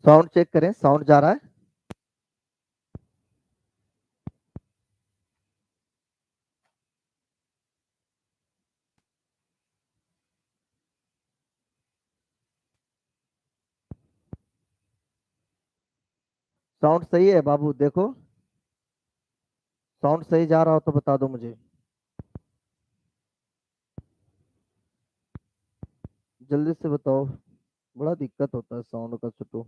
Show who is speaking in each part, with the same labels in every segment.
Speaker 1: Sound check करें, sound जा रहा है? साउंड सही है बाबू? देखो, साउंड सही जा रहा हो तो बता दो मुझे, जल्दी से बताओ। बड़ा दिक्कत होता है साउंड का छोटू,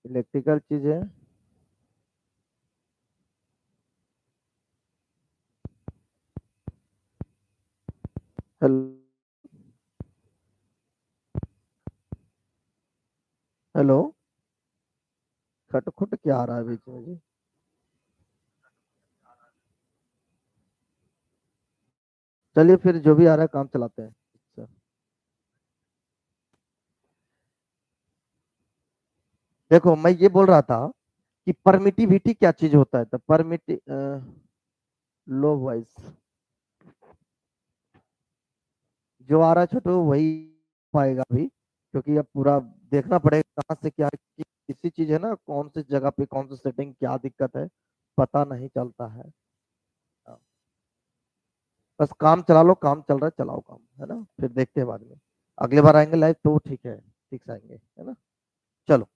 Speaker 1: इलेक्ट्रिकल चीज है। हेलो? हेलो? खटखुट क्या आ रहा है बीच में जी? चलिए फिर जो भी आ रहा है काम चलाते हैं। अच्छा, देखो मैं ये बोल रहा था कि परमिटिविटी क्या चीज होता है, तो परमिटि लो वॉइस जो आ रहा है छोटू वही पाएगा अभी, क्योंकि अब पूरा देखना पड़ेगा कहाँ से क्या किसी चीज है ना, कौन सी जगह पे कौन सी सेटिंग क्या दिक्कत है, पता नहीं चलता है। हाँ, बस काम चला लो, काम चल रहा है चलाओ काम, है ना, फिर देखते हैं बाद में। अगले बार आएंगे लाइव तो ठीक है, ठीक से आएंगे, है ना। चलो,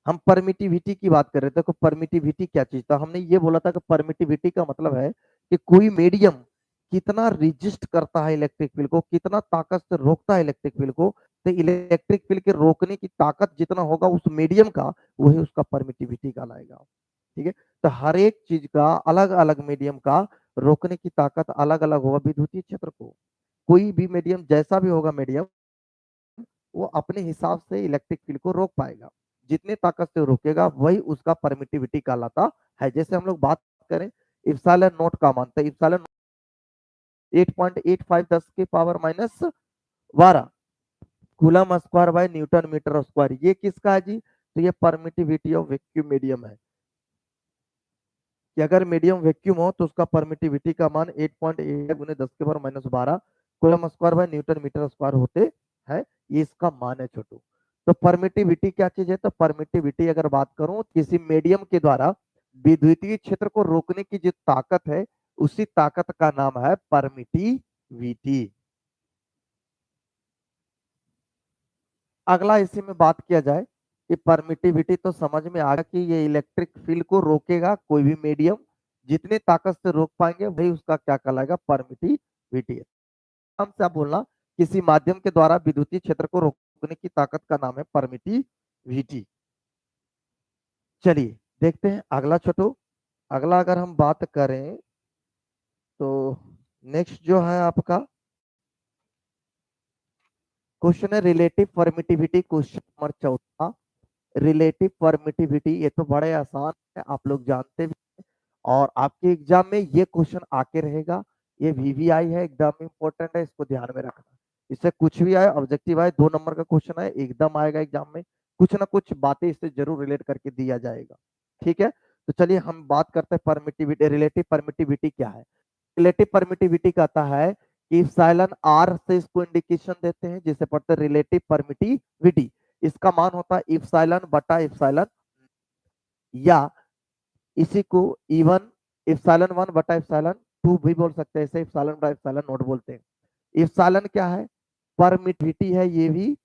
Speaker 1: हम परमिटिविटी की बात कर रहे थे। देखो परमिटिविटी क्या चीज था, हमने ये बोला था कि परमिटिविटी का मतलब है कि कोई मीडियम कितना रिजिस्ट करता है इलेक्ट्रिक फील्ड को, कितना ताकत से रोकता है इलेक्ट्रिक फील्ड को। तो इलेक्ट्रिक फील्ड के रोकने की ताकत जितना होगा उस मीडियम का, वही उसका परमिटिविटी कहलाएगा। ठीक है, तो हर एक चीज का अलग अलग मीडियम का रोकने की ताकत अलग अलग होगा विद्युतीय क्षेत्र को। कोई भी मीडियम जैसा भी होगा मीडियम, वो अपने हिसाब से इलेक्ट्रिक फील्ड को रोक पाएगा। जितने ताकत से रोकेगा वही उसका परमिटिविटी कहलाता है। जैसे हम लोग बात करें इप्सिलॉन नोट का मान, तो इप्सिलॉन 8.85 10 की power minus 12 coulomb square by newton meter square, ये किसका है जी? तो ये परमिटिविटी ऑफ वैक्यूम मीडियम है, कि अगर मीडियम वैक्यूम हो तो उसका परमिटिविटी का मान 8.8 गुने 10 के power minus 12 coulomb square by newton meter square होते हैं। ये इसका मान है छोटू। तो परमिटिविटी क्या चीज है? तो परमिटिविटी अगर बात करूं, किसी मीडियम के द्वारा विद्युतीय क्षेत्र को रोकने की जो ताकत है, उसी ताकत का नाम है परमिटिविटी। अगला इसी में बात किया जाए कि परमिटिविटी तो समझ में आ गया कि ये इलेक्ट्रिक फील्ड को रोकेगा कोई भी मीडियम, जितने ताकत से रोक पाएंगे वही उसका क्या कहलाएगा? परमिटिविटी। हम क्या बोलना, किसी माध्यम के द्वारा विद्युतीय क्षेत्र को रोकने की ताकत का नाम है परमिटिविटी। चलिए देखते हैं अगला छोटू। अगला अगर हम बात करें तो नेक्स्ट जो है आपका क्वेश्चन है relative permittivity, question number 14। Relative permittivity ये तो बड़े आसान है, आप लोग जानते भी हैं, और आपके एग्जाम में ये क्वेश्चन आके रहेगा। ये वीवीआई है, एकदम इंपॉर्टेंट है, इसको ध्यान में रखना। इससे कुछ भी आए, ऑब्जेक्टिव आए, 2 नंबर का क्वेश्चन है, एकदम आएगा एग्जाम में। कुछ ना कुछ बातें इससे जरूर रिलेट करके दिया जाएगा। ठीक है, तो चलिए हम बात करते हैं परमिटिविटी। रिलेटिव परमिटिविटी क्या है? रिलेटिव परमिटिविटी कहता है कि साइलन आर से इसको इंडिकेशन देते हैं, जिसे पढ़ते हैं रिलेटिव परमिटिविटी। इसका मान होता है इप्सिलॉन बटा इप्सिलॉन, या इसी को इवन इप्सिलॉन 1 बटा इप्सिलॉन 2 भी बोल सकते हैं, इसे इप्सिलॉन बटा इप्सिलॉन नोट बोलते हैं। इप्सिलॉन क्या है? परमिटिविटी है, ये भी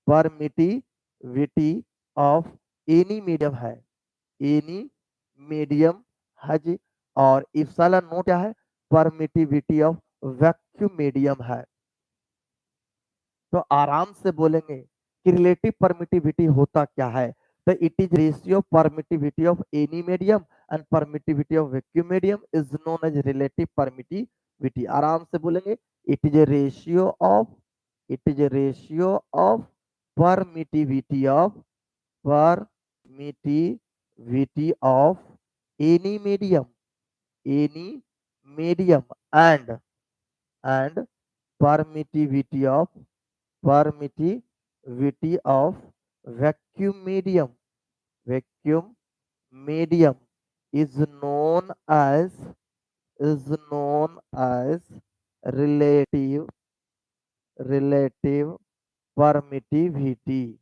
Speaker 1: परमिटिविटी ऑफ एनी मीडियम है, एनी मीडियम है जी। और इप्सिलॉन नोट क्या है? परमिटिविटी ऑफ वैक्यूम मीडियम है। तो आराम से बोलेंगे कि रिलेटिव परमिटिविटी होता क्या है? तो it is ratio permittivity of any medium and permittivity of vacuum medium is known as relative permittivity. आराम से बोलेंगे, it is a ratio of, it is a ratio of permittivity of, permittivity of any medium, any medium, and permittivity of, permittivity of vacuum medium, vacuum medium is known as, is known as relative, relative permittivity,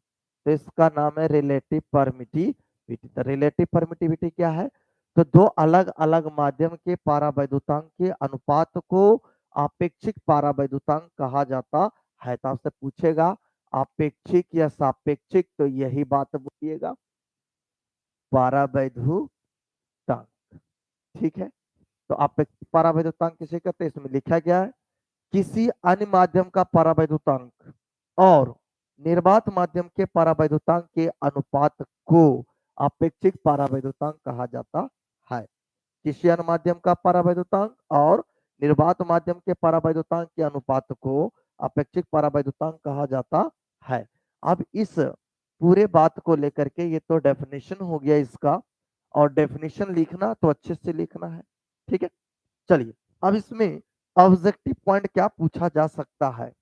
Speaker 1: तो इसका नाम है relative permittivity. तो relative permittivity क्या है? तो दो अलग अलग माध्यम के पारावैद्युतांक के अनुपात को आपेक्षिक पारावैद्युतांक कहा जाता है। तो आपसे पूछेगा आपेक्षिक या सापेक्षिक, तो यही बात बोलिएगा, पारावैद्युतांक। ठीक है, तो आपेक्षिक परावैद्युतांक किसे कहते हैं? इसमें लिखा गया है किसी अन्य माध्यम का परावैद्युतांक और निर्वात माध्यम के परावैद्युतांक के अनुपात को अपेक्षिक परावैद्युतांक कहा जाता है। किसी अन्य माध्यम का परावैद्युतांक और निर्वात माध्यम के परावैद्युतांक के अनुपात को अपेक्षिक परावैद्युतांक कहा जाता है। अब इस पूरे बात को लेकर के, ये तो डेफिनेशन हो गया इसका, और डेफिनेशन लिखना तो अच्छे से लिखना है। ठीक है, चलिए अब इसमें ऑब्जेक्टिव पॉइंट क्या पूछा जा सकता है?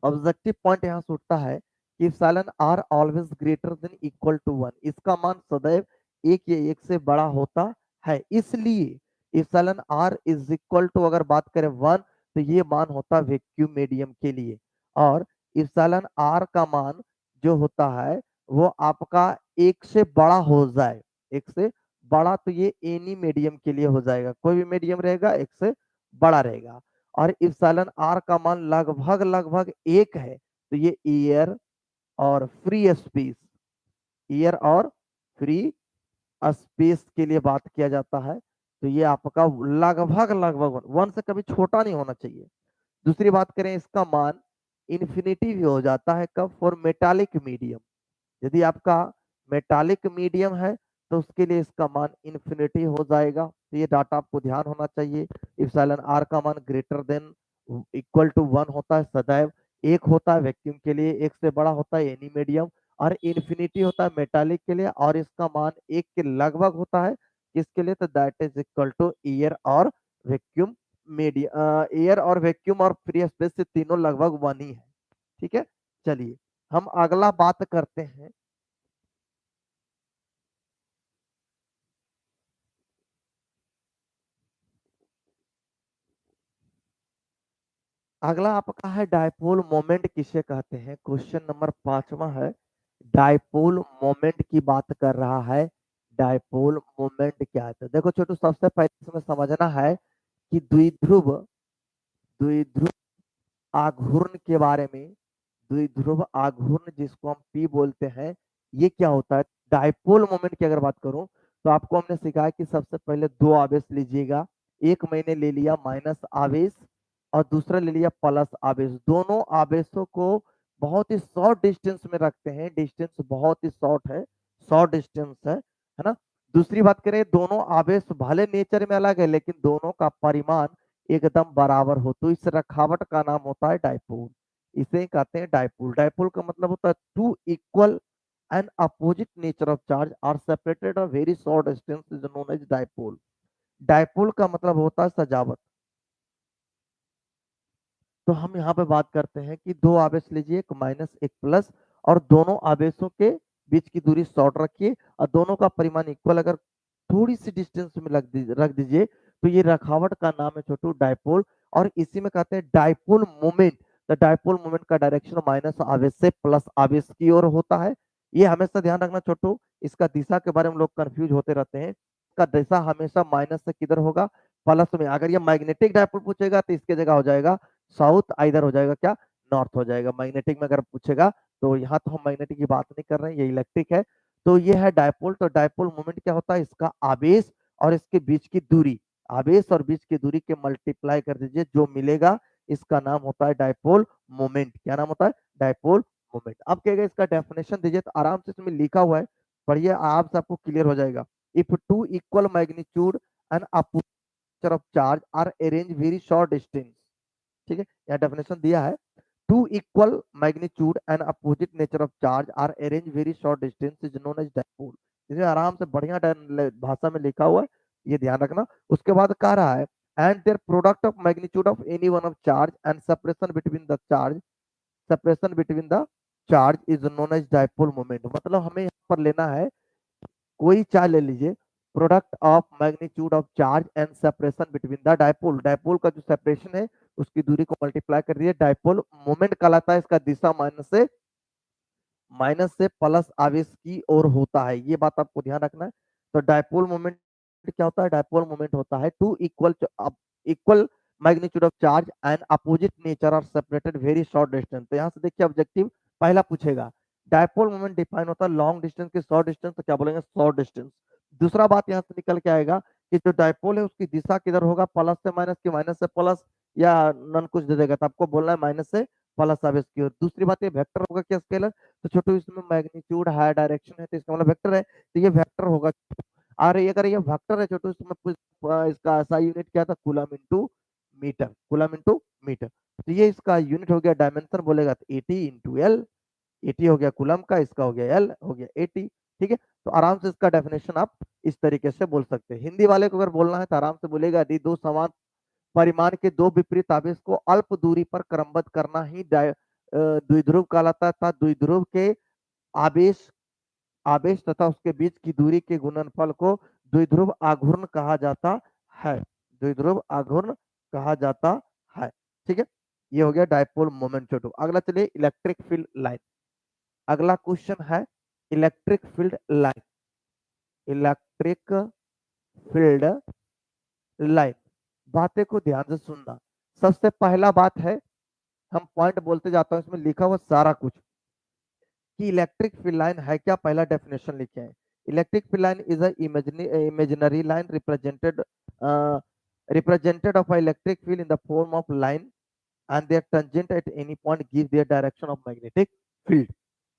Speaker 1: ऑब्जेक्टिव पॉइंट यहाँ से उठता है कि epsilon r always greater than equal to 1, इसका मान सदैव एक या एक से बड़ा होता है। इसलिए epsilon r is equal to, अगर बात करें 1, तो ये मान होता है वैक्यूम मीडियम के लिए। और इप्सिलॉन आर का मान जो होता है वो आपका एक से बड़ा हो जाए, एक से बड़ा, तो ये एनी मीडियम के लिए हो जाएगा, कोई भी मीडियम रहेगा एक से बड़ा रहेगा। और इप्सिलॉन आर का मान लगभग लगभग एक है, तो ये ईयर और फ्री स्पेस, ईयर और फ्री स्पेस के लिए बात किया जाता है। तो ये आपका लगभग लगभग 1 से कभी छोटा नहीं होना चाहिए। दूसरी बात करें, इसका मान इन्फिनिटी भी हो जाता है कब? For metallic medium. यदि आपका मेटालिक मीडियम है तो उसके लिए इसका मान इन्फिनिटी हो जाएगा। तो ये डाटा आपको ध्यान होना चाहिए। इप्सिलॉन आर का मान ग्रेटर देन इक्वल टू 1 होता है सदैव, एक होता है वैक्यूम के लिए, एक से बड़ा होता है एनी मीडियम, और इन्फिनिटी होता है मेटालिक के लिए, और इसका मान एक के लगभग होता है किसके लिए? तो that is equal two year और वैक्यूम मीडियम। एयर और वैक्यूम और फ्री स्पेस से तीनों लगभग 1 ही है। ठीक है, चलिए हम अगला बात करते हैं। अगला आपका है डायपोल मोमेंट किसे कहते हैं? क्वेश्चन नंबर 5वां है, डायपोल मोमेंट की बात कर रहा है। डायपोल मोमेंट क्या है? तो देखो छोटू, सबसे पहले इसमें समझना है कि द्विध्रुव द्विध्रुव आघूर्ण के बारे में। द्विध्रुव आघूर्ण जिसको हम पी बोलते हैं, ये क्या होता है? डायपोल मोमेंट की अगर बात करूं तो आपको हमने सिखाया कि सबसे पहले दो आवेश लीजिएगा। एक मैंने ले लिया माइनस आवेश और दूसरा ले लिया प्लस आवेश। दोनों आवेशों को बहुत ही शॉर्ट डिस्टेंस में रखते हैं, डिस्टेंस बहुत ही शॉर्ट है, शॉर्ट डिस्टेंस है ना। दूसरी बात करें, दोनों आवेश भले नेचर में अलग है लेकिन दोनों का परिमाण एकदम बराबर हो, तो इस रखावट का नाम होता है डायपोल। इसे ही कहते हैं डायपोल। डायपोल का मतलब होता है two equal and opposite nature of charge are separated a very short distance is known as dipole. Dipole का मतलब होता है सजावट। तो हम यहाँ पे बात करते हैं कि दो आवेश लीजिए, एक माइनस एक प्लस, और दोनों आवेशों के बीच की दूरी शॉर्ट रखिए और दोनों का परिमाण इक्वल अगर थोड़ी सी डिस्टेंस में रख दीजिए, तो ये रखावट का नाम है छोटू डायपोल। और इसी में कहते हैं डायपोल मोमेंट। तो डायपोल मोमेंट का डायरेक्शन माइनस आवेश से प्लस आवेश की ओर होता है। ये हमेशा ध्यान रखना छोटू, इसका दिशा के बारे में लोग कंफ्यूज होते रहते हैं। इसका दिशा हमेशा माइनस से किधर होगा? प्लस में। अगर ये मैग्नेटिक डायपोल पूछेगा तो इसके जगह हो जाएगा साउथ, आइदर हो जाएगा क्या? नॉर्थ हो जाएगा। मैग्नेटिक में अगर पूछेगा तो यहाँ तो हम मैग्नेटिक की बात नहीं कर रहे हैं, ये इलेक्ट्रिक है। तो ये है डायपोल। तो डायपोल मोमेंट क्या होता है? इसका आवेश और इसके बीच की दूरी, आवेश और बीच की दूरी के मल्टीप्लाई कर दीजिए, जो मिलेगा इसका नाम होता है डायपोल मोमेंट। क्या नाम होता है? Dipole moment. अब क्या इसका डेफिनेशन दीजिए, तो आराम से इसमें लिखा हुआ है, पढ़िए, आप सबको क्लियर हो जाएगा। If two equal magnitude and opposite of charge are arrange very short distance. ठीक है, यहाँ डेफिनेशन दिया है, two equal magnitude and opposite nature of charge are arrange very short distance is known as dipole. इसमें आराम से बढ़िया भाषा में लिखा हुआ है, ये ध्यान रखना। उसके बाद कह रहा है and there product of magnitude of any one of charge and separation between the charge is known as dipole moment. मतलब हमें यहाँ पर लेना है, कोई चार्ज ले लीजिए, product of magnitude of charge and separation between the dipole, dipole का जो सेपरेशन है उसकी दूरी को मल्टीप्लाई कर दिए, डायपोल मोमेंट कहलाता है। इसका दिशा माइनस से माइनस से प्लस आवेश की ओर होता है, ये बात आपको ध्यान रखना है। तो डायपोल मोमेंट क्या होता है? डायपोल मोमेंट होता है two equal magnitude of charge and opposite nature are separated very short distance. तो यहाँ से देखिए ऑब्जेक्टिव पहला पूछेगा, डायपोल मोमेंट डिफाइन होता है लॉन्ग डिस्टेंस के शॉर्ट डिस्टेंस, तो क्या बोलेंगे? Short distance. दूसरा बात यहाँ से निकल के आएगा कि जो डायपोल है उसकी दिशा किधर होगा? प्लस से माइनस की, माइनस से प्लस, या नन कुछ दे देगा, तो आपको बोलना है माइनस से प्लस आवेश की ओर। दूसरी बात, ये वेक्टर होगा क्या स्केलर? तो छोटू इसमें मैग्नीट्यूड है, डायरेक्शन है, तो इसका मतलब वेक्टर है, तो ये वेक्टर होगा। और अगर ये वेक्टर है छोटू, इसमें इसका ऐसा यूनिट क्या था? Coulomb into meter, coulomb into meter. तो ये इसका यूनिट हो गया, डायमेंशन बोलेगा तो 80 इंटू एल, 80 हो गया कूलम का, इसका हो गया एल, हो गया 80। ठीक है, तो आराम से इसका डेफिनेशन आप इस तरीके से बोल सकते हैं। हिंदी वाले को अगर बोलना है तो आराम से बोलेगा, यदि दो समान परिमाण के दो विपरीत आवेश को अल्प दूरी पर क्रमबद्ध करना ही द्विध्रुव कहलाता था। द्विध्रुव के आवेश आवेश तथा उसके बीच की दूरी के गुणनफल को द्विध्रुव आघूर्ण कहा जाता है, द्विध्रुव आघूर्ण कहा जाता है। ठीक है, ये हो गया डायपोल मोमेंट छोटू। अगला चलिए इलेक्ट्रिक फील्ड लाइन। अगला क्वेश्चन है electric field line, electric field line. बातें को ध्यान से सुनना। सबसे पहला बात है, हम पॉइंट बोलते जाता हूं, इसमें लिखा हुआ सारा कुछ कि इलेक्ट्रिक फील्ड लाइन है क्या, पहला डेफिनेशन लिखे हैं। Electric field line is a imaginary line represented of an electric field in the form of line and their tangent at any point gives their direction of magnetic field,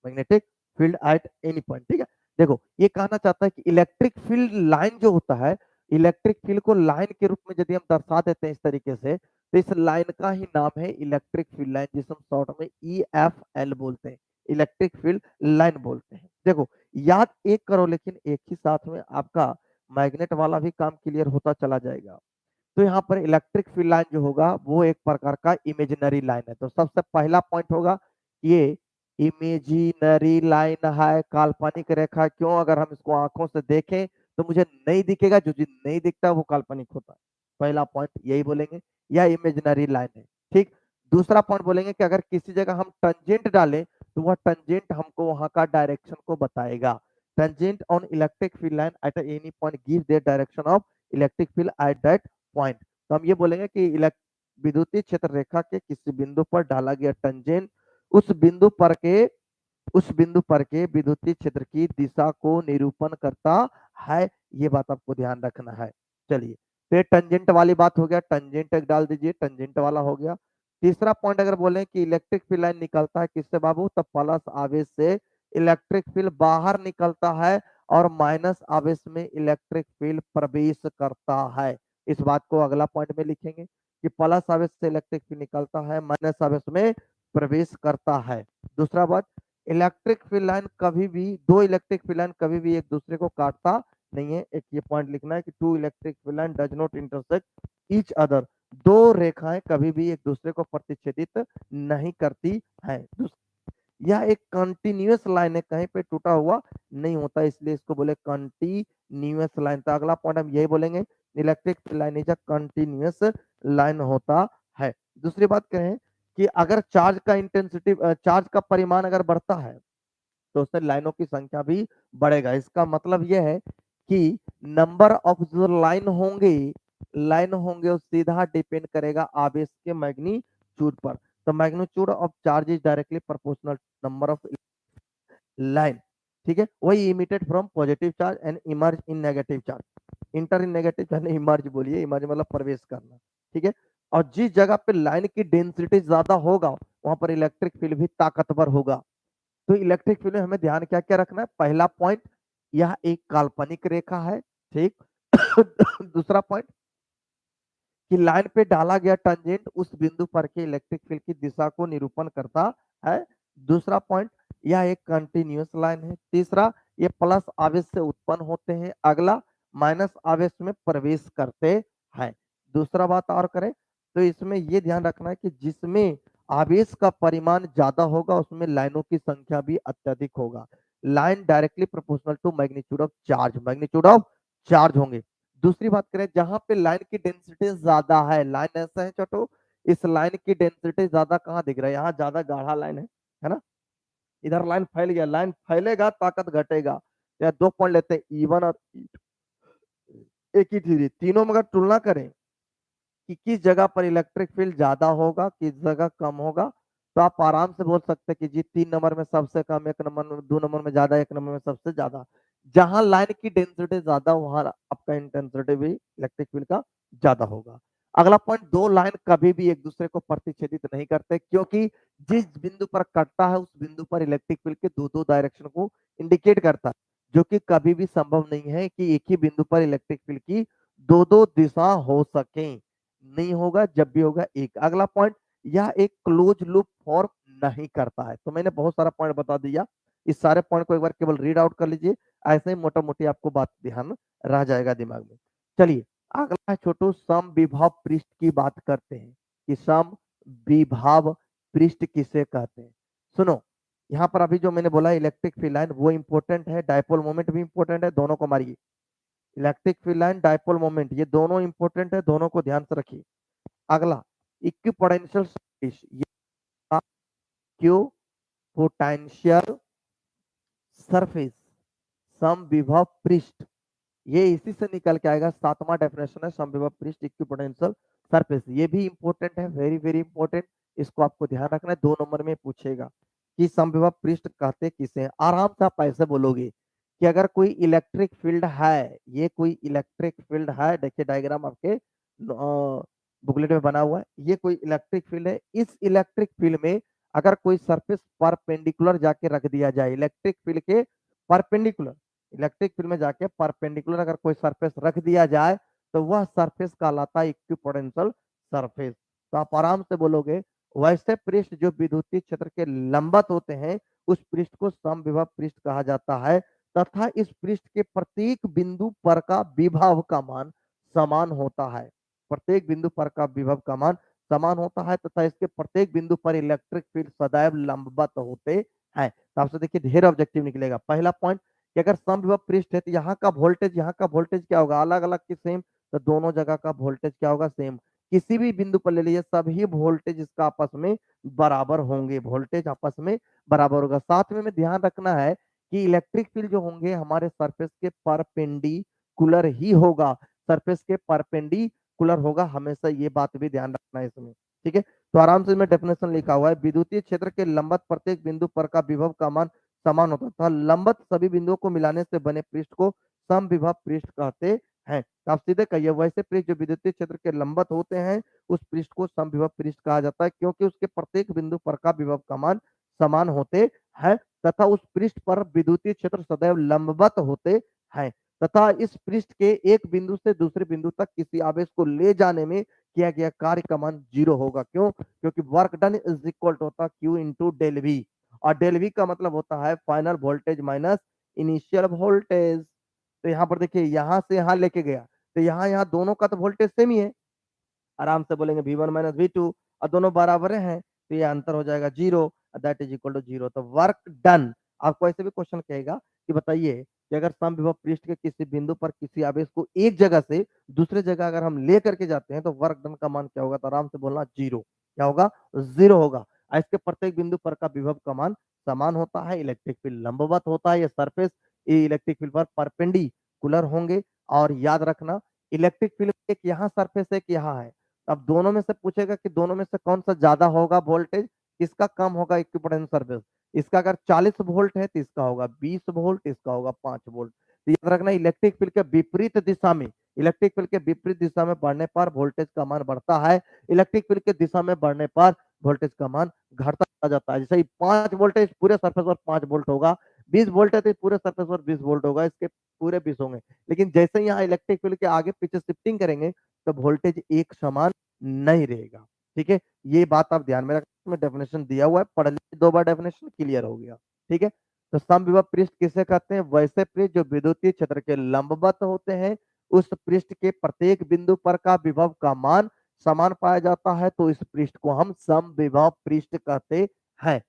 Speaker 1: magnetic field at any point. ठीक है, देखो ये कहना चाहता है कि electric field line जो होता है, इलेक्ट्रिक फील्ड को लाइन के रूप में यदि हम दर्शा देते हैं इस तरीके से, तो इस लाइन का ही नाम है इलेक्ट्रिक फील्ड लाइन, जिसे हम शॉर्ट में ई एफ एल बोलते हैं, इलेक्ट्रिक फील्ड लाइन बोलते हैं। देखो याद एक करो, लेकिन एक ही साथ में आपका मैग्नेट वाला भी काम क्लियर होता चला जाएगा। तो यहाँ पर इलेक्ट्रिक फील्ड लाइन जो होगा वो एक प्रकार का इमेजिनरी लाइन है। तो सबसे पहला पॉइंट होगा, ये इमेजिनरी लाइन है, काल्पनिक रेखा। क्यों? अगर हम इसको आंखों से देखें तो मुझे नहीं दिखेगा, जो चीज नहीं दिखता वो काल्पनिक होता है। पहला पॉइंट यही बोलेंगे, यह इमेजिनरी लाइन है। ठीक, दूसरा पॉइंट बोलेंगे कि अगर किसी जगह हम टंजेंट डालें तो वह टंजेंट हमको वहां का डायरेक्शन को बताएगा। Tangent on electric field line at any point give their direction of electric field at that point. तो हम ये बोलेंगे कि विद्युतीय क्षेत्र रेखा के किसी बिंदु पर डाला गया टंजेंट उस बिंदु पर के विद्युतीय क्षेत्र की दिशा को निरूपण करता है। ये बात आपको ध्यान रखना है। चलिए, फिर टंजेंट वाली बात हो गया, टंजेंट एक डाल दीजिए, टंजेंट वाला हो गया। तीसरा पॉइंट अगर बोले कि इलेक्ट्रिक फील्ड लाइन निकलता है किससे बाबू? तब प्लस आवेश से इलेक्ट्रिक फील्ड बाहर निकलता है और माइनस आवेश में इलेक्ट्रिक फील्ड प्रवेश करता है। इस बात को अगला पॉइंट में लिखेंगे कि प्लस आवेश से इलेक्ट्रिक फील्ड निकलता है, माइनस आवेश में प्रवेश करता है। दूसरा बात, इलेक्ट्रिक फील्ड लाइन कभी भी, दो इलेक्ट्रिक फील्ड लाइन कभी भी एक दूसरे को काटता नहीं है। एक ये पॉइंट लिखना है कि two electric field line does not intersect each other. दो रेखाएं कभी भी एक दूसरे को प्रतिच्छेदित नहीं करती है। यह एक कंटिन्यूअस लाइन है, कहीं पे टूटा हुआ नहीं होता, इसलिए इसको बोले कंटिन्यूअस लाइन। तो अगला पॉइंट हम यही बोलेंगे, electric line is a continuous line होता है। दूसरी बात कहें कि अगर चार्ज का इंटेंसिटी, चार्ज का परिमाण अगर बढ़ता है तो उससे लाइनों की संख्या भी बढ़ेगा। इसका मतलब यह है कि नंबर ऑफ जो लाइन होंगे वो सीधा डिपेंड करेगा आवेश के मैग्नीट्यूड पर। तो magnitude of charge is directly proportional number of line. ठीक है, वही emitted from positive charge and emerge in negative charge. Inter in negative charge, emerge बोलिए, इमर्ज मतलब प्रवेश करना। ठीक है, और जिस जगह पे लाइन की डेंसिटी ज्यादा होगा वहां पर इलेक्ट्रिक फील्ड भी ताकतवर होगा। तो इलेक्ट्रिक फील्ड में हमें ध्यान क्या क्या रखना है? पहला पॉइंट, यह एक काल्पनिक रेखा है। ठीक दूसरा पॉइंट कि लाइन पे डाला गया टंजेंट उस बिंदु पर के इलेक्ट्रिक फील्ड की दिशा को निरूपण करता है। दूसरा पॉइंट, यह एक कंटिन्यूअस लाइन है। तीसरा, ये प्लस आवेश से उत्पन्न होते हैं। अगला, माइनस आवेश में प्रवेश करते हैं। दूसरा बात और करें तो इसमें यह ध्यान रखना है कि जिसमें आवेश का परिमाण ज्यादा होगा उसमें लाइनों की संख्या भी अत्यधिक होगा। Line directly proportional to magnitude of charge, magnitude of charge होंगे। दूसरी बात करें, जहां पे लाइन की डेंसिटी ज्यादा है, लाइन ऐसा है छोटो, इस लाइन की डेंसिटी ज्यादा कहाँ दिख रहा है? यहाँ ज्यादा गाढ़ा लाइन है ना, इधर लाइन फैल गया, लाइन फैलेगा ताकत घटेगा। या 2 पॉइंट लेते हैं E1 और एक ही थ्योरी, तीनों में अगर तुलना करें कि किस जगह पर इलेक्ट्रिक फील्ड ज्यादा होगा, किस जगह कम होगा, तो आप आराम से बोल सकते हैं कि जी 3 नंबर में सबसे कम, 1 नंबर में, 2 नंबर में ज्यादा, 1 नंबर में सबसे ज्यादा। जहां लाइन की डेंसिटी ज्यादा वहां आपका इंटेंसिटी भी इलेक्ट्रिक फील्ड का ज्यादा होगा। अगला पॉइंट, दो लाइन कभी भी एक दूसरे को प्रतिच्छेदित नहीं करते, क्योंकि जिस बिंदु पर कटता है उस बिंदु पर इलेक्ट्रिक फील्ड के दो दो डायरेक्शन को इंडिकेट करता है, जो कि कभी भी संभव नहीं है कि एक ही बिंदु पर इलेक्ट्रिक फील्ड की दो दो दिशा हो सके, नहीं होगा, जब भी होगा एक। अगला पॉइंट, यह एक क्लोज लूप फॉर्म नहीं करता है। तो मैंने बहुत सारा पॉइंट बता दिया, इस सारे पॉइंट को एक बार केवल रीड आउट कर लीजिए, ऐसे ही मोटा मोटी आपको बात ध्यान रह जाएगा दिमाग में। चलिए अगला है छोटू, समविभव पृष्ठ की बात करते हैं कि समविभव पृष्ठ किसे कहते हैं। सुनो, यहाँ पर अभी जो मैंने बोला इलेक्ट्रिक फील्ड लाइन वो इंपॉर्टेंट है, डायपोल मोमेंट भी इंपॉर्टेंट है, दोनों को मारिए। Electric field line, dipole moment, ये दोनों इंपॉर्टेंट है, दोनों को ध्यान से रखिए। अगला इक्विपोटेंशियल सर्फेस, ये क्यू पोटेंशियल सरफेस, समविभव पृष्ठ, ये इसी से निकल के आएगा, सातवां डेफिनेशन है समविभव पृष्ठ इक्विपोटेंशियल सरफेस। ये भी इंपॉर्टेंट है, वेरी वेरी इंपॉर्टेंट, इसको आपको ध्यान रखना है, 2 नंबर में पूछेगा कि समविभव पृष्ठ कहते किसे हैं। आराम से आप ऐसे बोलोगे कि अगर कोई इलेक्ट्रिक फील्ड है, ये कोई इलेक्ट्रिक फील्ड है, देखिए डायग्राम आपके बुकलेट में बना हुआ है, ये कोई इलेक्ट्रिक फील्ड है, इस इलेक्ट्रिक फील्ड में अगर कोई सरफेस परपेंडिकुलर जाके रख दिया जाए, इलेक्ट्रिक फील्ड के परपेंडिकुलर, इलेक्ट्रिक फील्ड में जाके परपेंडिकुलर अगर कोई सरफेस रख दिया जाए तो वह सरफेस कहलाता है इक्विपोटेंशियल सरफेस। तो आप आराम से बोलोगे, वैसे पृष्ठ जो विद्युतीय क्षेत्र के लंबवत होते हैं उस पृष्ठ को समविभव पृष्ठ कहा जाता है, तथा इस पृष्ठ के प्रत्येक बिंदु पर का विभव का मान समान होता है, प्रत्येक बिंदु पर का विभव का मान समान होता है, तथा इसके प्रत्येक बिंदु पर इलेक्ट्रिक फील्ड सदैव लंबवत होते हैं। तो आपसे देखिए ढेर ऑब्जेक्टिव निकलेगा। पहला पॉइंट कि अगर समविभव पृष्ठ है तो यहाँ का वोल्टेज, यहाँ का वोल्टेज क्या होगा, अलग अलग की सेम, तो दोनों जगह का वोल्टेज क्या होगा, सेम। किसी भी बिंदु पर ले लीजिए, सभी वोल्टेज इसका आपस में बराबर होंगे, वोल्टेज आपस में बराबर होगा। साथ में ध्यान रखना है कि इलेक्ट्रिक फील्ड जो होंगे हमारे सरफेस के परपेंडिकुलर ही होगा, सरफेस के परपेंडिकुलर होगा, हमेशा ये बात भी ध्यान रखना है इसमें, ठीक है। तो आराम से इसमें डेफिनेशन लिखा हुआ है, विद्युतीय क्षेत्र के लंबवत प्रत्येक बिंदु पर का विभव का मान समान होता था, लंबवत सभी बिंदुओं को मिलाने से बने पृष्ठ को समविभव पृष्ठ कहते हैं। तो आप सीधे कहिए, वैसे पृष्ठ जो विद्युतीय क्षेत्र के लंबवत होते हैं उस पृष्ठ को समविभव पृष्ठ कहा जाता है, क्योंकि उसके प्रत्येक बिंदु पर का विभव का मान समान होते हैं, तथा उस पृष्ठ पर विद्युतीय क्षेत्र सदैव लंबवत होते हैं, तथा इस पृष्ठ के एक बिंदु से दूसरे बिंदु तक किसी आवेश को ले जाने में किया गया कार्य का मान 0 होगा। क्यों? क्योंकि work done is equal to होता Q इंटू डेल वी, और डेल वी का मतलब होता है final voltage minus initial voltage. तो यहाँ पर देखिए, यहाँ से यहाँ लेके गया तो यहाँ यहाँ दोनों का तो वोल्टेज सेम ही है, आराम से बोलेंगे V1 माइनस V2, और दोनों बराबर हैं तो ये आंसर हो जाएगा 0, दैट इज इक्वल टू 0। तो वर्क डन, आपको ऐसे भी क्वेश्चन कहेगा कि बताइए कि अगर समविभव पृष्ठ के किसी बिंदु पर किसी आवेश को एक जगह से दूसरे जगह अगर हम ले करके जाते हैं तो वर्क डन का मान क्या होगा, तो आराम से बोलना 0, क्या होगा, 0 होगा। इसके प्रत्येक बिंदु पर का विभव का मान समान होता है, इलेक्ट्रिक फील्ड लंबवत होता है, ये सरफेस इलेक्ट्रिक फील्ड पर परपेंडिकुलर होंगे। और याद रखना, इलेक्ट्रिक फील्ड एक यहाँ सरफेस है, एक यहाँ है, अब दोनों में से पूछेगा कि दोनों में से कौन सा ज्यादा होगा वोल्टेज, किसका कम होगा इक्विपोटेंशियल सर्फेस। इसका अगर 40 वोल्ट है तो इसका होगा 20 वोल्ट, इसका होगा 5 वोल्ट। तो याद रखना, इलेक्ट्रिक फील्ड के विपरीत दिशा में, इलेक्ट्रिक फील्ड के विपरीत दिशा में बढ़ने पर वोल्टेज का मान बढ़ता है, इलेक्ट्रिक फील्ड के दिशा में बढ़ने पर वोल्टेज का मान घटता जाता है। जैसे ही 5 वोल्टेज पूरे सरफेस पर 5 वोल्ट होगा, 20 वोल्ट है तो पूरे सरफेस पर 20 वोल्ट होगा, इसके पूरे 20 होंगे। लेकिन जैसे ही यहाँ इलेक्ट्रिक फील्ड के आगे पीछे शिफ्टिंग करेंगे तो वोल्टेज एक समान नहीं रहेगा, ठीक है। ये बात आप ध्यान में रखना, डेफिनेशन दिया हुआ है, पढ़ लीजिए 2 बार, डेफिनेशन क्लियर हो गया, ठीक है। तो समविभव पृष्ठ किसे कहते हैं, वैसे पृष्ठ जो विद्युतीय क्षेत्र के लंबवत होते हैं, उस पृष्ठ के प्रत्येक बिंदु पर का विभव का मान समान पाया जाता है, तो इस पृष्ठ को हम समविभव पृष्ठ कहते हैं,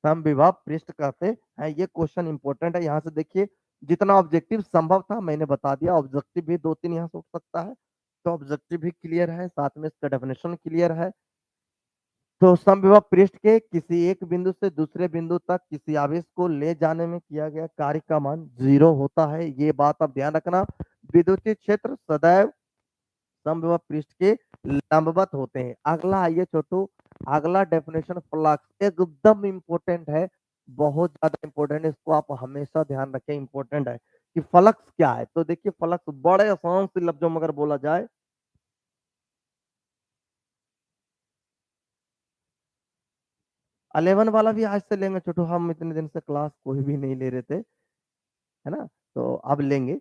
Speaker 1: समविभव पृष्ठ कहते हैं। ये क्वेश्चन इंपॉर्टेंट है, यहाँ से देखिए जितना ऑब्जेक्टिव संभव था मैंने बता दिया, ऑब्जेक्टिव भी 2-3 यहाँ से उठ सकता है, तो ऑब्जेक्टिव भी क्लियर है, साथ में इसका डेफिनेशन क्लियर है। तो समविभव पृष्ठ के किसी एक बिंदु से दूसरे बिंदु तक किसी आवेश को ले जाने में किया गया कार्य का मान 0 होता है। ये बात आप ध्यान रखना। विद्युतीय क्षेत्र सदैव समविभव पृष्ठ के लंबवत होते हैं। अगला आइए छोटू, अगला डेफिनेशन फ्लक्स एकदम इंपॉर्टेंट है, बहुत ज्यादा इंपॉर्टेंट है, इसको आप हमेशा ध्यान रखें, इंपॉर्टेंट है कि फ्लक्स क्या है। तो देखिए फ्लक्स बड़े आसान से लफ्जों में अगर बोला जाए, 11 वाला भी आज से लेंगे छोटू, हम इतने दिन से क्लास कोई भी नहीं ले रहे थे, है ना, तो अब लेंगे।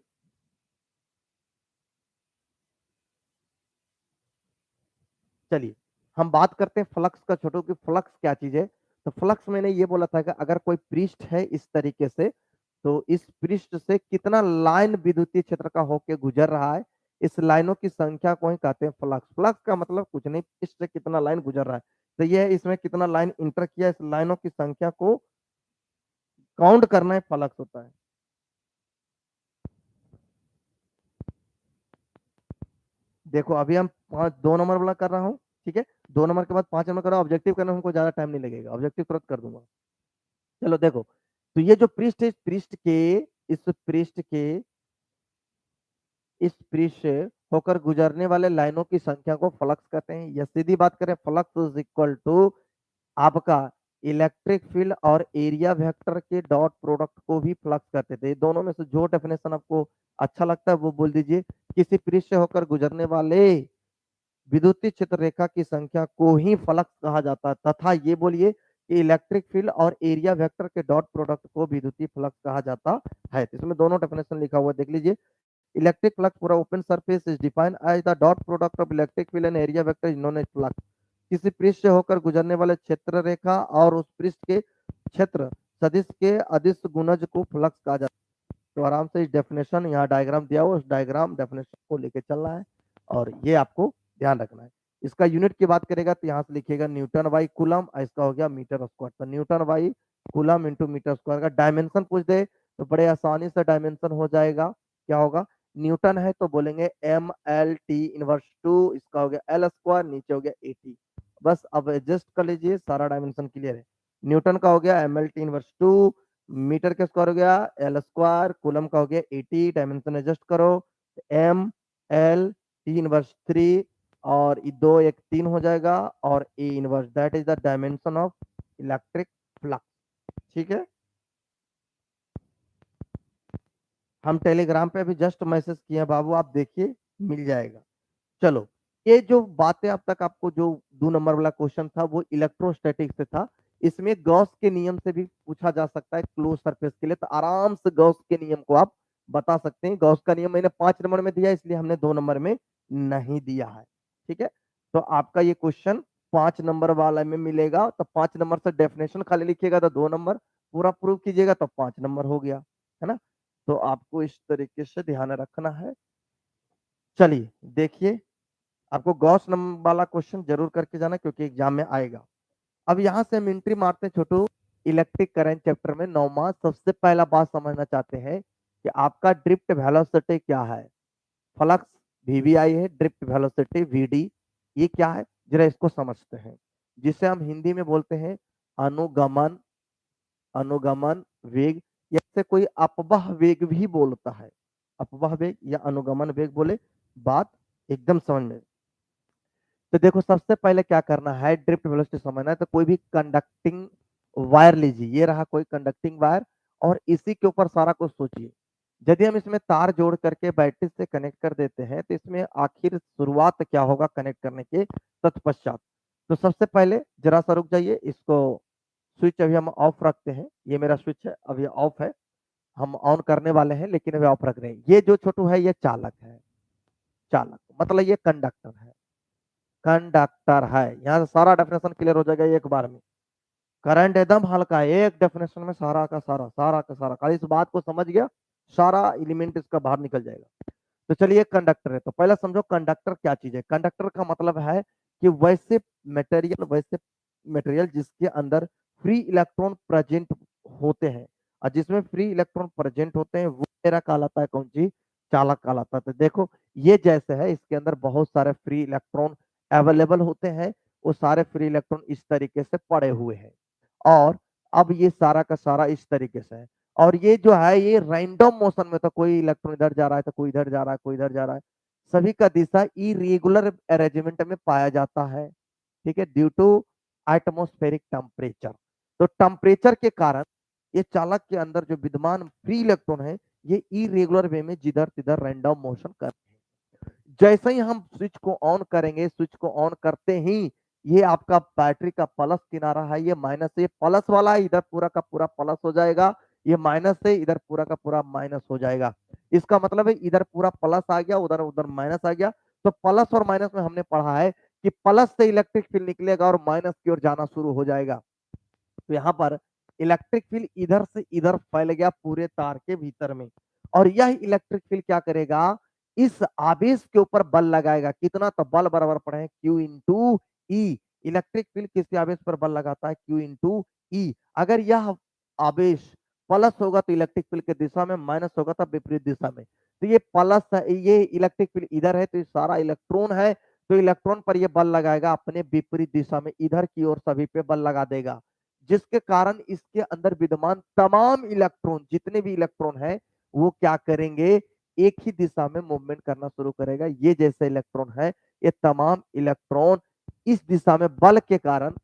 Speaker 1: चलिए हम बात करते हैं फ्लक्स का छोटू कि फ्लक्स क्या चीज है। तो फ्लक्स मैंने ये बोला था कि अगर कोई पृष्ठ है इस तरीके से, तो इस पृष्ठ से कितना लाइन विद्युतीय क्षेत्र का होके गुजर रहा है, इस लाइनों की संख्या को ही कहते हैं फ्लक्स। फ्लक्स का मतलब कुछ नहीं, पृष्ठ से कितना लाइन गुजर रहा है, तो ये है इसमें कितना लाइन इंटर किया, इस लाइनों की संख्या को काउंट करना है, फ्लक्स होता है। देखो अभी हम 2 नंबर वाला कर रहा हूँ, ठीक है, 2 नंबर के बाद 5 नंबर कर रहा हूँ, ऑब्जेक्टिव करने में हमको ज्यादा टाइम नहीं लगेगा, ऑब्जेक्टिव तुरंत कर दूंगा। चलो देखो, तो ये जो पृष्ठ है, इस पृष्ठ से होकर गुजरने वाले लाइनों की संख्या को फ्लक्स कहते हैं। या सीधी बात करें, फ्लक्स इज इक्वल टू आपका इलेक्ट्रिक फील्ड और एरिया वेक्टर के डॉट प्रोडक्ट को भी फ्लक्स कहते थे। दोनों में से जो डेफिनेशन आपको अच्छा लगता है वो बोल दीजिए। किसी पृष्ठ से होकर गुजरने वाले विद्युतीय क्षेत्र रेखा की संख्या को ही फ्लक्स कहा जाता है, तथा ये बोलिए कि इलेक्ट्रिक फील्ड और एरिया वेक्टर के डॉट प्रोडक्ट को विद्युतीय फ्लक्स कहा जाता है। तो इसमें दोनों डेफिनेशन लिखा हुआ है, देख लीजिए। Electric flux for open surface is defined as the dot product of electric field and area vector is known as flux. किसी पृष्ठ से होकर गुजरने वाले क्षेत्र रेखा और उस पृष्ठ के क्षेत्र सदिश के अदिश गुणज को फ्लक्स कहा जाता है। तो आराम से इस डेफिनेशन, यहाँ डायग्राम दिया हुआ, उस डायग्राम डेफिनेशन को लेके चलना है और ये आपको ध्यान रखना है। इसका यूनिट की बात करेगा तो यहाँ से लिखिएगा न्यूटन बाई कूलम, इसका हो गया मीटर स्क्वायर। तो newton by coulomb into meter square का डायमेंशन पूछ दे तो बड़े आसानी से डायमेंशन हो जाएगा। क्या होगा, न्यूटन है तो बोलेंगे M/L/T−2, इसका हो गया L स्क्वायर, नीचे हो गया 80। बस अब एडजस्ट कर लीजिए, सारा डायमेंशन क्लियर है। न्यूटन का हो गया ML/T−2, मीटर का स्क्वायर हो गया L स्क्वायर, कूलम का हो गया 80, डायमेंशन एडजस्ट करो, M/L/T−3 और दो एक 3 हो जाएगा और A inverse, that is the dimension of electric flux. ठीक है, हम टेलीग्राम पे अभी जस्ट मैसेज किए हैं बाबू, आप देखिए मिल जाएगा। चलो, ये जो बातें अब तक आपको, जो 2 नंबर वाला क्वेश्चन था वो इलेक्ट्रोस्टैटिक से था, इसमें गॉस के नियम से भी पूछा जा सकता है क्लोज सरफेस के लिए, तो आराम से गॉस के नियम को आप बता सकते हैं। गॉस का नियम मैंने 5 नंबर में दिया, इसलिए हमने 2 नंबर में नहीं दिया है। ठीक है, तो आपका ये क्वेश्चन 5 नंबर वाला में मिलेगा, तो 5 नंबर से डेफिनेशन खाली लिखिएगा तो 2 नंबर, पूरा प्रूव कीजिएगा तो 5 नंबर हो गया, है ना। तो आपको इस तरीके से ध्यान रखना है। चलिए देखिए, आपको गॉस नंबर वाला क्वेश्चन जरूर करके जाना क्योंकि एग्जाम में आएगा। अब यहाँ से हम एंट्री मारते हैं छोटू इलेक्ट्रिक करंट चैप्टर में 9वां। सबसे पहला बात समझना चाहते हैं कि आपका ड्रिफ्ट वेलोसिटी क्या है। फ्लक्स VVI है, ड्रिफ्ट वेलोसिटी VD, ये क्या है जरा इसको समझते हैं, जिसे हम हिंदी में बोलते हैं अनुगमन अनुगमन वेग, या से कोई अपवह वेग भी बोलता है। अपवह वेग या अनुगमन वेग बोले, बात एकदम समझ में। तो देखो सबसे पहले क्या करना है, ड्रिफ्ट वेलोसिटी समझना है, तो कोई भी कंडक्टिंग वायर लीजिए, ये रहा कोई कंडक्टिंग वायर, और इसी के ऊपर सारा कुछ सोचिए। यदि हम इसमें तार जोड़ करके बैटरी से कनेक्ट कर देते हैं तो इसमें आखिर शुरुआत क्या होगा कनेक्ट करने के तत्पश्चात। तो सबसे पहले जरा सा रुक जाइए, इसको स्विच अभी हम ऑफ रखते हैं, ये मेरा स्विच है अभी ऑफ है, हम ऑन करने वाले हैं लेकिन अभी ऑफ रख रहे हैं। ये जो छोटू है ये चालक है, चालक मतलब ये कंडक्टर है, कंडक्टर है। यहाँ से सारा डेफिनेशन क्लियर हो जाएगा एक बार में। करंट एकदम हल्का है, एक डेफिनेशन में सारा का सारा, सारा का सारा, खाली इस बात को समझ गया सारा एलिमेंट इसका बाहर निकल जाएगा। तो चलिए कंडक्टर है, तो पहला समझो कंडक्टर क्या चीज है। कंडक्टर का मतलब है कि वैसे मटेरियल जिसके अंदर फ्री इलेक्ट्रॉन प्रेजेंट होते हैं, और जिसमें फ्री इलेक्ट्रॉन प्रेजेंट होते हैं वो मेरा कहलाता है कौन चीज, चालक कहलाता है। तो देखो ये जैसे है, इसके अंदर बहुत सारे फ्री इलेक्ट्रॉन अवेलेबल होते हैं, वो सारे फ्री इलेक्ट्रॉन इस तरीके से पड़े हुए हैं। और अब ये सारा का सारा इस तरीके से है, और ये जो है ये रैंडम मोशन में, तो कोई इलेक्ट्रॉन इधर जा रहा है तो कोई इधर जा रहा है, कोई इधर जा रहा है, सभी का दिशा इरेगुलर अरेंजमेंट में पाया जाता है। ठीक है, ड्यू टू एटमॉस्फेरिक टेम्परेचर। तो टेम्परेचर के कारण ये चालक के अंदर जो विद्यमान फ्री इलेक्ट्रॉन है ये इरेगुलर वे में जिधर तिधर रैंडम मोशन कर रहे हैं। जैसे ही हम स्विच को ऑन करेंगे, स्विच को ऑन करते ही ये आपका बैटरी का प्लस किनारा है, ये माइनस से, ये प्लस वाला इधर पूरा का पूरा प्लस हो जाएगा, ये माइनस से इधर पूरा का पूरा माइनस हो जाएगा। इसका मतलब है इधर पूरा प्लस आ गया, उधर उधर माइनस आ गया। तो प्लस और माइनस में हमने पढ़ा है कि प्लस से इलेक्ट्रिक फील्ड निकलेगा और माइनस की ओर जाना शुरू हो जाएगा। तो यहाँ पर इलेक्ट्रिक फील्ड इधर से इधर फैल गया पूरे तार के भीतर में, और यह इलेक्ट्रिक फील्ड क्या करेगा, इस आवेश के ऊपर बल लगाएगा। कितना, तो बल बराबर पढ़े Q इंटू ई। इलेक्ट्रिक फील्ड किसी आवेश पर बल लगाता है Q इंटू ई। अगर यह आवेश प्लस होगा तो इलेक्ट्रिक फील्ड की दिशा में, माइनस होगा तो विपरीत दिशा में। तो ये प्लस है, ये इलेक्ट्रिक फील्ड इधर है, तो ये सारा इलेक्ट्रॉन है, तो इलेक्ट्रॉन पर ये बल लगाएगा अपने विपरीत दिशा में, इधर की ओर सभी पे बल लगा देगा, जिसके कारण इसके अंदर विद्यमान तमाम इलेक्ट्रॉन, जितने भी इलेक्ट्रॉन है वो क्या करेंगे, एक ही दिशा में मूवमेंट करना शुरू करेगा। ये जैसे इलेक्ट्रॉन है, ये तमाम इलेक्ट्रॉन इस दिशा में बल के कारण,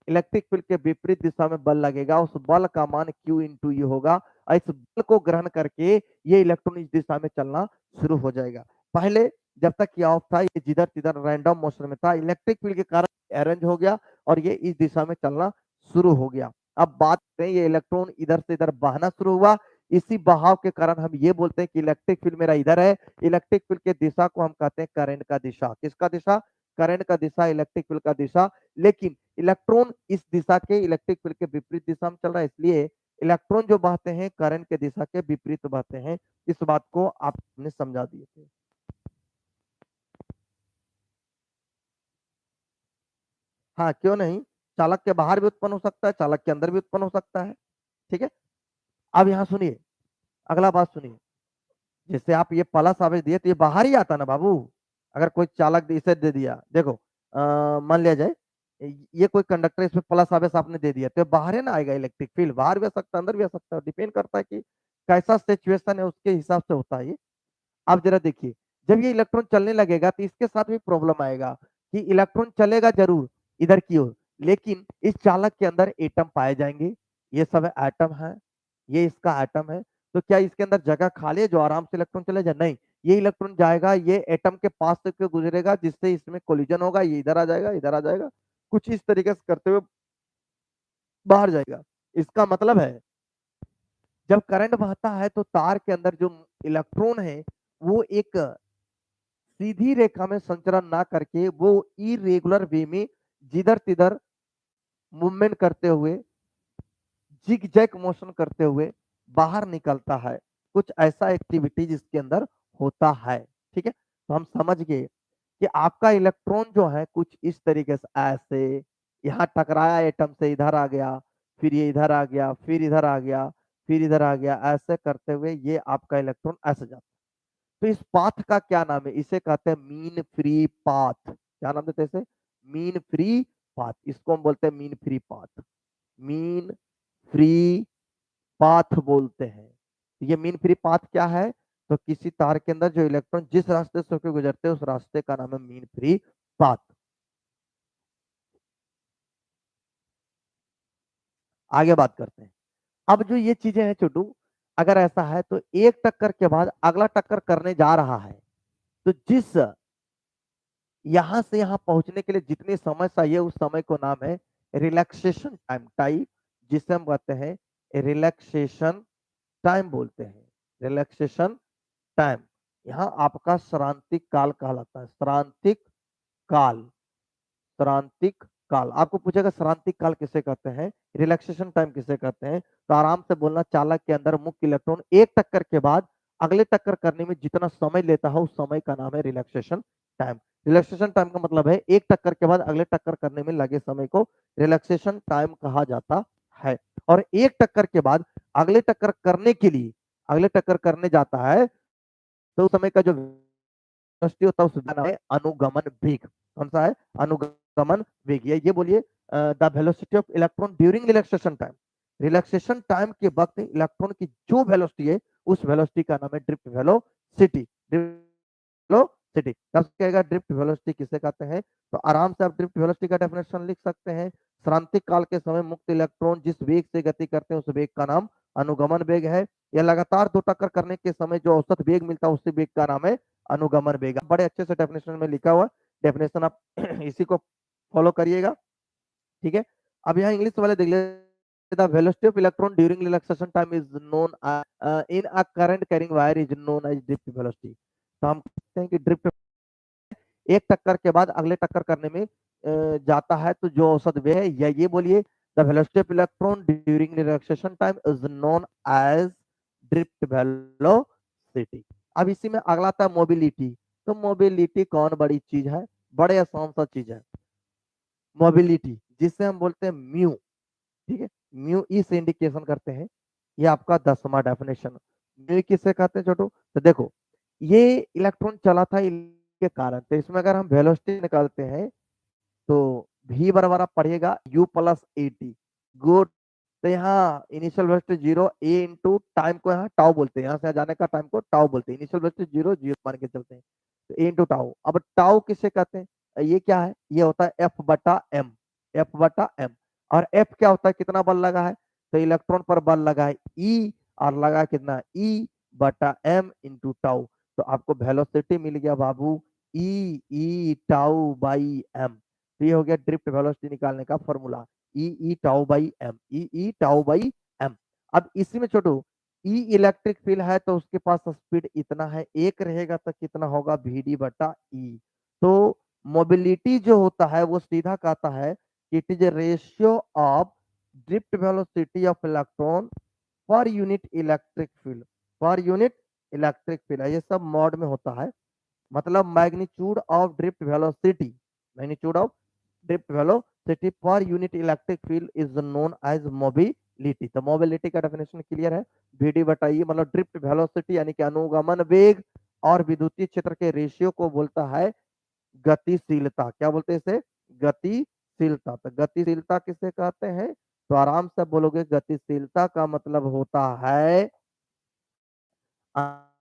Speaker 1: इलेक्ट्रिक फील्ड के विपरीत दिशा में बल लगेगा, उस बल का मान Q इंटू ये होगा, और इस बल को ग्रहण करके ये इलेक्ट्रॉन इस दिशा में चलना शुरू हो जाएगा। पहले जब तक ये ऑफ था, ये जिधर तिधर रैंडम मोशन में था, इलेक्ट्रिक फील्ड के कारण अरेंज हो गया और ये इस दिशा में चलना शुरू हो गया। अब बात करें, ये इलेक्ट्रॉन इधर से इधर बहना शुरू हुआ, इसी बहाव के कारण हम ये बोलते हैं कि इलेक्ट्रिक फील्ड मेरा इधर है। इलेक्ट्रिक फील्ड के दिशा को हम कहते हैं करंट का दिशा। किसका दिशा, करंट का दिशा, इलेक्ट्रिक फील्ड का दिशा। लेकिन इलेक्ट्रॉन इस दिशा के, इलेक्ट्रिक फील्ड के विपरीत दिशा में चल रहा है, इसलिए इलेक्ट्रॉन जो बहते हैं करंट के दिशा के विपरीत बहते हैं। इस बात को आपने समझा दिए थे। हाँ, क्यों नहीं, चालक के बाहर भी उत्पन्न हो सकता है, चालक के अंदर भी उत्पन्न हो सकता है। ठीक है, अब यहाँ सुनिए, अगला बात सुनिए। जैसे आप ये प्लस आवेश दिए तो ये बाहर ही आता ना बाबू। अगर कोई चालक इसे दे दिया, देखो मान लिया जाए ये कोई कंडक्टर, इसमें प्लस आवेश आपने दे दिया, तो बाहर है ना आएगा इलेक्ट्रिक फील्ड, बाहर भी आ सकता है अंदर भी आ सकता है, डिपेंड करता है कि कैसा सिचुएशन है उसके हिसाब से होता है ये। आप जरा देखिए, जब ये इलेक्ट्रॉन चलने लगेगा तो इसके साथ भी प्रॉब्लम आएगा कि इलेक्ट्रॉन चलेगा जरूर इधर की ओर, लेकिन इस चालक के अंदर एटम पाए जाएंगे। ये सब एटम है, ये इसका एटम है। तो क्या इसके अंदर जगह खाली है जो आराम से इलेक्ट्रॉन चले जाए? नहीं, ये इलेक्ट्रॉन जाएगा, ये एटम के पास से गुजरेगा, जिससे इसमें कोलिजन होगा, ये इधर आ जाएगा, इधर आ जाएगा, कुछ इस तरीके से करते हुए बाहर जाएगा। इसका मतलब है जब करंट बहता है तो तार के अंदर जो इलेक्ट्रॉन है वो एक सीधी रेखा में संचरण ना करके वो इरेगुलर वे में जिधर तिधर मूवमेंट करते हुए, जिग जैग मोशन करते हुए बाहर निकलता है। कुछ ऐसा एक्टिविटी जिसके अंदर होता है। ठीक है, तो हम समझ गए कि आपका इलेक्ट्रॉन जो है कुछ इस तरीके से, ऐसे यहाँ टकराया एटम से, इधर आ गया, फिर ये इधर आ गया, फिर इधर आ गया, फिर इधर आ गया, ऐसे करते हुए ये आपका इलेक्ट्रॉन ऐसे जाता है। तो इस पाथ का क्या नाम है? इसे कहते हैं मीन फ्री पाथ। क्या नाम देते हैं इसे? Mean free path. इसको हम बोलते हैं mean free path, mean free path बोलते हैं। ये मीन फ्री पाथ क्या है? तो किसी तार के अंदर जो इलेक्ट्रॉन जिस रास्ते से होकर गुजरते हैं उस रास्ते का नाम है मीन फ्री पाथ। आगे बात करते हैं। अब जो ये चीजें हैं छोटू, अगर ऐसा है तो एक टक्कर के बाद अगला टक्कर करने जा रहा है, तो जिस यहां से यहां पहुंचने के लिए जितनी समय चाहिए उस समय को नाम है रिलैक्सेशन टाइम, टाइम जिसे हम कहते हैं रिलैक्सेशन टाइम बोलते हैं, रिलैक्सेशन टाइम। यहाँ आपका श्रांतिक काल कहलाता है, श्रांतिक काल, श्रांतिक काल। आपको पूछेगा श्रांतिक काल किसे कहते हैं, रिलैक्सेशन टाइम किसे कहते हैं, तो आराम से बोलना, चालक के अंदर मुख्य इलेक्ट्रॉन एक टक्कर के बाद अगले टक्कर करने में जितना समय लेता है उस समय का नाम है रिलैक्सेशन टाइम। रिलैक्सेशन टाइम का मतलब है एक टक्कर के बाद अगले टक्कर करने में लगे समय को रिलैक्सेशन टाइम कहा जाता है। और एक टक्कर के बाद अगले टक्कर करने के लिए, अगले टक्कर करने जाता है तो उस समय का जो वेलोसिटी होता है उस नाम है अनुगमन वेग। कौन सा है? अनुगमन अनुगमन वेग। ये बोलिए, the velocity of electron during relaxation time. Relaxation time के वक्त इलेक्ट्रॉन की जो वेलोसिटी है उस वेलोसिटी का नाम है ड्रिफ्ट वेलोसिटी। वेलोसिटी कब कहेगा ड्रिफ्ट वेलोसिटी किसे कहते हैं? तो आराम से आप ड्रिफ्ट वेलोसिटी का डेफिनेशन लिख सकते हैं। क्रांतिक काल के समय मुक्त इलेक्ट्रॉन जिस वेग से गति करते हैं उस वेग का नाम अनुगमन वेग है। या लगातार दो टक्कर करने के समय जो औसत वेग मिलता है उसी वेग का नाम है अनुगमन वेग। बड़े अच्छे से डेफिनेशन में लिखा हुआ डेफिनेशन, आप इसी को फॉलो करिएगा, ठीक है। अब यहाँ इंग्लिश वाले देख ले, the velocity of electron during relaxation time is known in a current carrying wire is known as drift velocity। तो हम कहते हैं कि ड्रिफ्ट एक टक्कर के बाद अगले टक्कर करने में जाता है तो जो औसत वेग है, या ये बोलिए the velocity of electron during relaxation time is known as drift velocity. अब इसी में अगला था मोबिलिटी। तो मोबिलिटी कौन बड़ी चीज है? बड़े आसान सा चीज है मोबिलिटी, जिससे हम बोलते हैं म्यू, ठीक है। म्यू ई से इंडिकेशन करते हैं। ये आपका 10वां डेफिनेशन। म्यू किसे कहते हैं छोटू? तो देखो, ये इलेक्ट्रॉन चला था के कारण, तो इसमें अगर हम वेलोसिटी निकालते हैं तो v बराबर आप पढ़िएगा u plus A T. Good. तो यहाँ initial velocity 0, a into time को यहाँ टाउ बोलते हैं, यहाँ से जाने का टाइम को टाउ बोलते हैं। इनिशियल वेलोसिटी 0 0 मान के चलते हैं, तो a इंटू टाउ। अब टाउ किसे कहते हैं? ये क्या है? ये होता है f बटा m। f बटा m। और f क्या होता है? कितना बल लगा है? तो इलेक्ट्रॉन पर बल लगा है e, और लगा है कितना? e बटा m इंटू टाउ। तो आपको वेलोसिटी मिल गया बाबू ई टाउ बाई एम। तो ये हो गया ड्रिफ्ट वेलोसिटी निकालने का formula, e tau by m, e tau by m. अब इसी में छोटू, ई इलेक्ट्रिक फील्ड है तो उसके पास स्पीड इतना है, एक रहेगा तो कितना होगा? वी डी बटा ई। तो मोबिलिटी जो होता है वो सीधा कहता है कि it is a ratio of drift velocity of electron per unit electric field, per unit electric field है। ये सब मॉड में होता है। मतलब magnitude of drift velocity, magnitude of drift velocity per unit electric field is known as mobility. तो mobility का definition clear है, वीडी बताइए, मतलब ड्रिफ्ट वेलोसिटी यानी कि अनुगमन वेग और विद्युतीय क्षेत्र के रेशियो को बोलता है गतिशीलता। क्या बोलते हैं इसे? गतिशीलता। तो गतिशीलता किसे कहते हैं? तो आराम से बोलोगे, गतिशीलता का मतलब होता है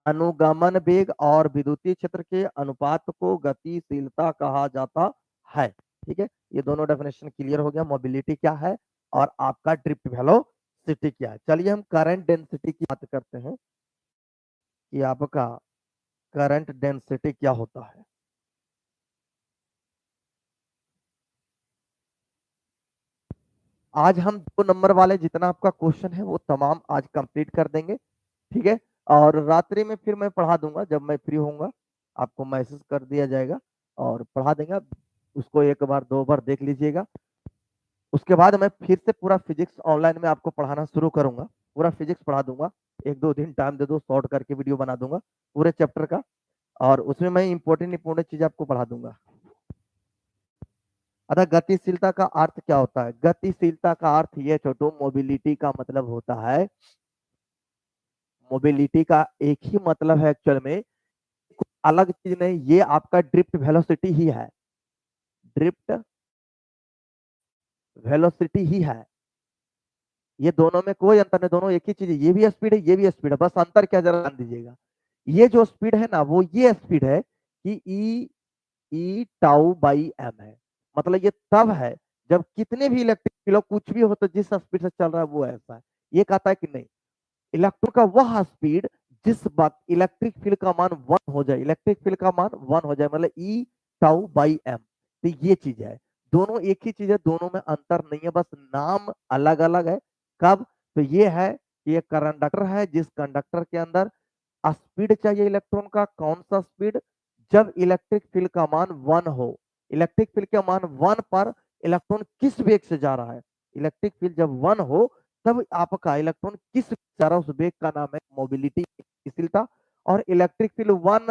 Speaker 1: अनुगमन वेग और विद्युतीय क्षेत्र के अनुपात को गतिशीलता कहा जाता है, ठीक है। ये दोनों डेफिनेशन क्लियर हो गया, मोबिलिटी क्या है और आपका ड्रिफ्ट वेलोसिटी क्या है। चलिए हम करंट डेंसिटी की बात करते हैं कि आपका करंट डेंसिटी क्या होता है। आज हम 2 नंबर वाले जितना आपका क्वेश्चन है वो तमाम आज कंप्लीट कर देंगे, ठीक है। और रात्रि में फिर मैं पढ़ा दूंगा, जब मैं फ्री होऊंगा आपको मैसेज कर दिया जाएगा और पढ़ा देंगे। आप उसको एक बार 2 बार देख लीजिएगा। उसके बाद मैं फिर से पूरा फिजिक्स ऑनलाइन में आपको पढ़ाना शुरू करूंगा, पूरा फिजिक्स पढ़ा दूंगा। 1-2 दिन टाइम दे दो, शॉर्ट करके वीडियो बना दूंगा पूरे चैप्टर का, और उसमें मैं इंपॉर्टेंट इंपॉर्टेंट चीज आपको पढ़ा दूंगा। अतः गतिशीलता का अर्थ क्या होता है? गतिशीलता का अर्थ ये छोटो, मोबिलिटी का मतलब होता है, मोबिलिटी का एक ही मतलब है एक्चुअल में, अलग चीज नहीं, ये आपका ड्रिफ्ट वेलोसिटी ही है, ड्रिफ्ट वेलोसिटी ही है। ये दोनों में कोई अंतर नहीं, दोनों एक ही चीज है, ये भी स्पीड है ये भी स्पीड है, बस अंतर क्या जरा ध्यान दीजिएगा। ये जो स्पीड है ना वो ये स्पीड है कि ई टाउ बाई एम है। मतलब ये तब है जब कितने भी इलेक्ट्रिक फील्ड कुछ भी हो तो जिस स्पीड से चल रहा है वो ऐसा है। ये कहता है कि नहीं, इलेक्ट्रॉन का वह स्पीड जिस वक्त इलेक्ट्रिक फील्ड का मान 1 हो जाए, इलेक्ट्रिक फील्ड का मान 1 हो जाए, मतलब ई टाउ बाई एम। तो ये चीज है, दोनों एक ही चीज है, दोनों में अंतर नहीं है, बस नाम अलग अलग है। कब? तो ये है कि ये कंडक्टर है, जिस कंडक्टर के अंदर स्पीड चाहिए इलेक्ट्रॉन का, कौन सा स्पीड? जब इलेक्ट्रिक फील्ड का मान 1 हो। इलेक्ट्रिक फील्ड के मान 1 पर इलेक्ट्रॉन किस वेग से जा रहा है? इलेक्ट्रिक फील्ड जब 1 हो तब आपका इलेक्ट्रॉन किस जा रहा है, उस वेग का नाम है मोबिलिटी, गतिशीलता। और इलेक्ट्रिक फील्ड 1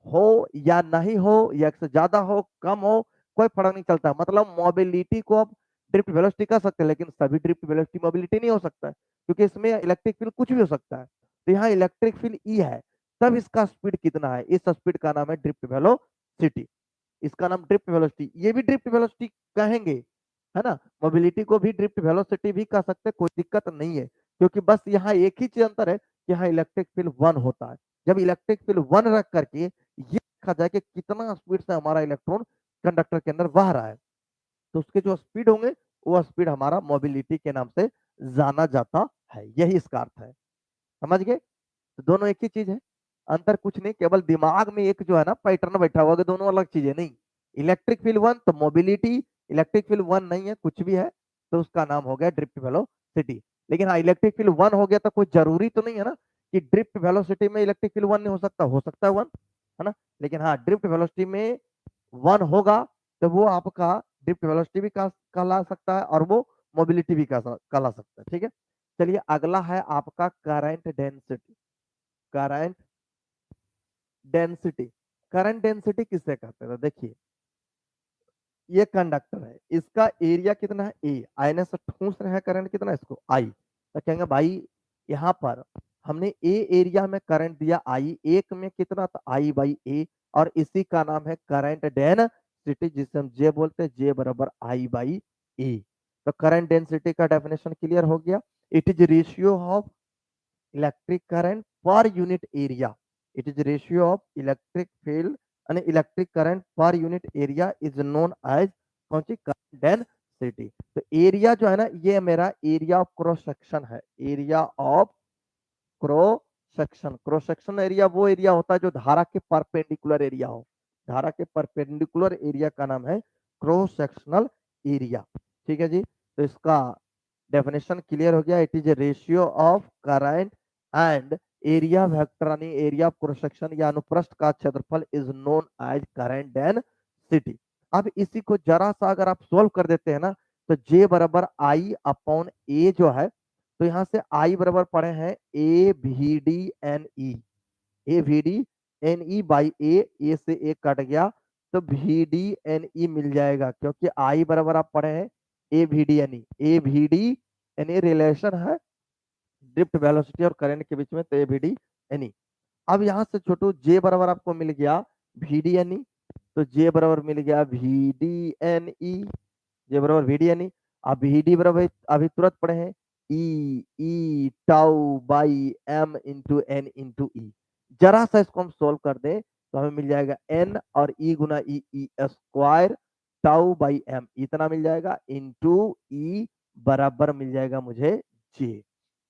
Speaker 1: हो या नहीं हो, या से ज्यादा हो कम हो, कोई फर्क नहीं चलता। मतलब मोबिलिटी को आप ड्रिफ्ट वेलोसिटी कह सकते हैं, लेकिन सभी ड्रिफ्ट वेलोसिटी मोबिलिटी नहीं हो सकता है, क्योंकि इसमें इलेक्ट्रिक फील्ड कुछ भी हो सकता है। तो यहाँ इलेक्ट्रिक फील्ड ई है, तब इसका स्पीड कितना है? इस स्पीड का नाम है ड्रिफ्ट वेलोसिटी। इसका नाम ड्रिफ्ट वेलोसिटी, ये भी ड्रिफ्ट वेलोसिटी कहेंगे, है ना। मोबिलिटी को भी ड्रिफ्ट वेलोसिटी भी कह सकते हैं, कोई दिक्कत नहीं है, क्योंकि बस यहाँ एक ही चीज अंतर है कि यहाँ इलेक्ट्रिक फील्ड 1 होता है। जब इलेक्ट्रिक फील्ड 1 रख करके ये देखा जाए कि कितना स्पीड से हमारा इलेक्ट्रॉन कंडक्टर के अंदर बह रहा है, तो उसके जो स्पीड होंगे वो स्पीड हमारा मोबिलिटी के नाम से जाना जाता है, यही इसका अर्थ है। समझ गए? तो दोनों एक ही चीज है, अंतर कुछ नहीं, केवल दिमाग में एक जो है ना पैटर्न बैठा हुआ कि दोनों अलग चीजें नहीं। इलेक्ट्रिक फील्ड 1 तो मोबिलिटी, इलेक्ट्रिक फील्ड 1 नहीं है, कुछ भी है, तो उसका नाम हो गया ड्रिफ्ट वेलोसिटी। लेकिन हाँ, इलेक्ट्रिक फील्ड 1 हो गया तो कोई जरूरी तो नहीं है ना कि ड्रिफ्ट वेलोसिटी में इलेक्ट्रिक फील्ड 1 नहीं हो सकता है 1, है ना। लेकिन हाँ, ड्रिफ्ट वेलोसिटी में 1 होगा तो वो आपका ड्रिफ्ट वेलोसिटी भी कहला सकता है और वो मोबिलिटी भी कहला सकता है, ठीक है। चलिए अगला है आपका current density. Current density, current density किससे कहते हैं? तो देखिए, ये कंडक्टर है, इसका एरिया कितना है ए, आईने से ठूस रहे हैं करंट कितना, इसको आई, तो कहेंगे भाई यहाँ पर हमने ए एरिया में करंट दिया आई, एक में कितना, तो आई बाई ए, और इसी का नाम है करंट डेंसिटी, जिसे हम जे बोलते हैं, जे बराबर आई बाई ए। तो करंट डेंसिटी का डेफिनेशन क्लियर हो गया। It is ratio of electric current per unit area, it is ratio of electric field and electric current per unit area is known as कौन सी, करंट डेंसिटी। तो area जो है ना, ये मेरा एरिया ऑफ क्रॉस सेक्शन है, area of cross section. Cross section area वो area होता है जो धारा के परपेंडिकुलर एरिया हो, धारा के परपेंडिकुलर एरिया का नाम है क्रॉस सेक्शनल एरिया, ठीक है जी। तो इसका डेफिनेशन क्लियर हो गया, it is a ratio of current and area vector, यानी एरिया ऑफ क्रॉस सेक्शन या अनुप्रस्थ का क्षेत्रफल is known as current density. अब इसी को जरा सा अगर आप सोल्व कर देते हैं ना, तो जे बराबर आई अपॉन ए जो है, तो यहां से आई बराबर पड़े हैं a v d n e, a v d n e by a से ए कट गया तो वी डी एन ई मिल जाएगा, क्योंकि आई बराबर आप पढ़े हैं a v d n e, a v d n e relation है ड्रिफ्ट वेलोसिटी और करंट के बीच में, तो a v d n e. अब यहां से छोटू जे बराबर आपको मिल गया वी डी एन ई, तो जे बराबर मिल गया वी डी एन ई, जे बराबर वी डी एन ई। अब वी डी बराबर अभी तुरंत पढ़े हैं e e tau by m into n into e. जरा सा इसको हम सोल्व कर दें तो हमें मिल जाएगा एन और ई गुना ई, E square tau by M इतना मिल जाएगा, इंटू ई बराबर मिल जाएगा मुझे जे।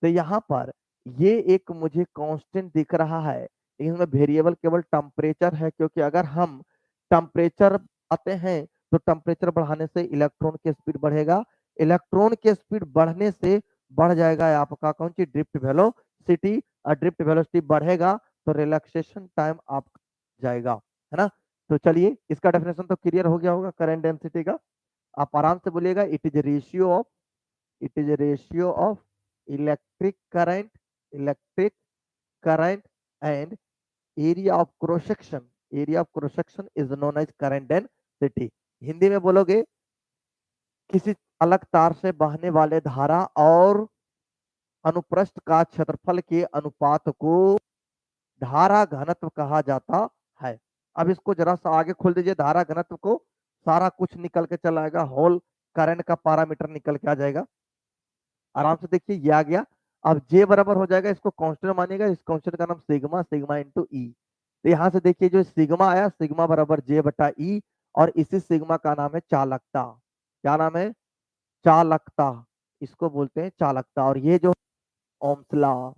Speaker 1: तो यहाँ पर ये एक मुझे कांस्टेंट दिख रहा है, लेकिन इसमें वेरिएबल केवल टेम्परेचर है, क्योंकि अगर हम टेम्परेचर आते हैं तो टेम्परेचर बढ़ाने से इलेक्ट्रॉन की स्पीड बढ़ेगा, इलेक्ट्रॉन की स्पीड बढ़ने से बढ़ जाएगा आपका कौन सी, ड्रिफ्ट वेलोसिटी, और ड्रिफ्ट वेलोसिटी बढ़ेगा तो रिलैक्सेशन टाइम आप जाएगा, है ना। तो चलिए इसका डेफिनेशन तो क्लियर हो गया होगा करंट डेंसिटी का, आप आराम से बोलिएगा, it is ratio of, it is ratio of electric current, electric current and area of cross section, area of cross section is known as current density. Hindi में बोलोगे, किसी अलग तार से बहने वाले धारा और अनुप्रस्थ का क्षेत्रफल के अनुपात को धारा घनत्व कहा जाता है। अब इसको जरा सा आगे खोल दीजिए, धारा घनत्व को सारा कुछ निकल के चला आएगा, होल करंट का पैरामीटर निकल के आ जाएगा, आराम से देखिए ये आ गया। अब जे बराबर हो जाएगा, इसको कांस्टेंट मानिएगा, इस कांस्टेंट का नाम सिग्मा, सिग्मा इंटू ई। तो यहाँ से देखिए जो सिग्मा आया, सिग्मा बराबर जे बटा ई, और इसी सिग्मा का नाम है चालकता। क्या नाम है? चालकता, इसको बोलते हैं चालकता। और ये जो ओम्स लॉ,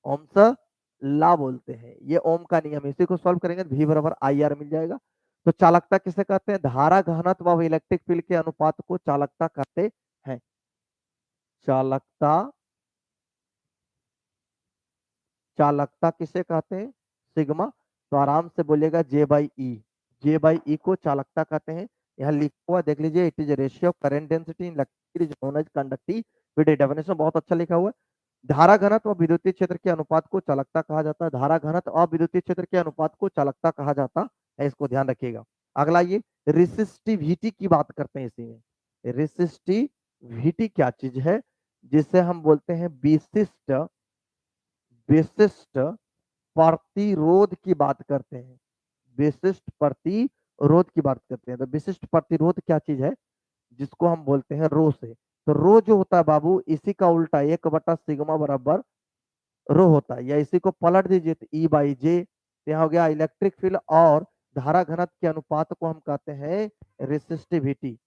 Speaker 1: ओम्स लॉ बोलते हैं, ये ओम का नियम, इसी को सॉल्व करेंगे तो वी बराबर आई आर मिल जाएगा। तो चालकता किसे कहते हैं? धारा घनत्व व इलेक्ट्रिक फील्ड के अनुपात को चालकता कहते हैं। चालकता, चालकता किसे कहते हैं? सिग्मा। तो आराम से बोलिएगा J by E, J by E को चालकता कहते हैं। यहाँ लिखा हुआ देख लीजिए, it is ratio of current density in electric known as conductivity. Definition बहुत अच्छा लिखा हुआ है। धारा घनत्व और विद्युतीय क्षेत्र के अनुपात को चालकता कहा जाता है, धारा घनत्व और विद्युतीय क्षेत्र के अनुपात को चालकता कहा जाता है, इसको ध्यान रखिएगा। अगला ये रेसिस्टिविटी की बात करते हैं इसी में। रेसिस्टिविटी क्या चीज है? जिसे हम बोलते हैं विशिष्ट, विशिष्ट प्रतिरोध की बात करते हैं, विशिष्ट प्रतिरोध रोध की बात करते हैं। तो विशिष्ट प्रतिरोध क्या चीज है, जिसको हम बोलते हैं रो से। तो रो जो होता है बाबू, इसी का उल्टा 1/सिग्मा बराबर रो होता है, या इसी को पलट दीजिए तो E/J। यहाँ हो गया इलेक्ट्रिक फील्ड और धारा घनत्व के अनुपात को हम कहते हैं रेसिस्टिविटी।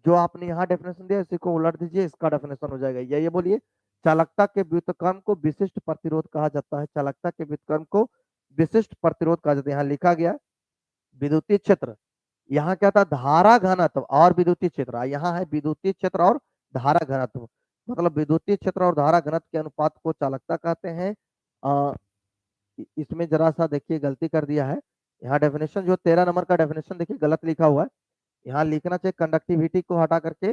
Speaker 1: जो आपने यहाँ डेफिनेशन दिया इसी को उलट दीजिए, इसका डेफिनेशन हो जाएगा ये बोलिए, चालकता के व्युत्क्रम को विशिष्ट प्रतिरोध कहा जाता है। चालकता के व्युत्क्रम को विशिष्ट प्रतिरोध कहा जाता है। यहाँ लिखा गया विद्युतीय क्षेत्र, यहाँ क्या था धारा घनत्व और विद्युतीय क्षेत्र, यहाँ है विद्युतीय क्षेत्र और धारा घनत्व। मतलब विद्युतीय क्षेत्र और धारा घनत्व के अनुपात को चालकता कहते हैं। इसमें जरा सा देखिए गलती कर दिया है, यहाँ डेफिनेशन जो 13 नंबर का डेफिनेशन देखिए गलत लिखा हुआ है। यहाँ लिखना चाहिए कंडक्टिविटी को हटा करके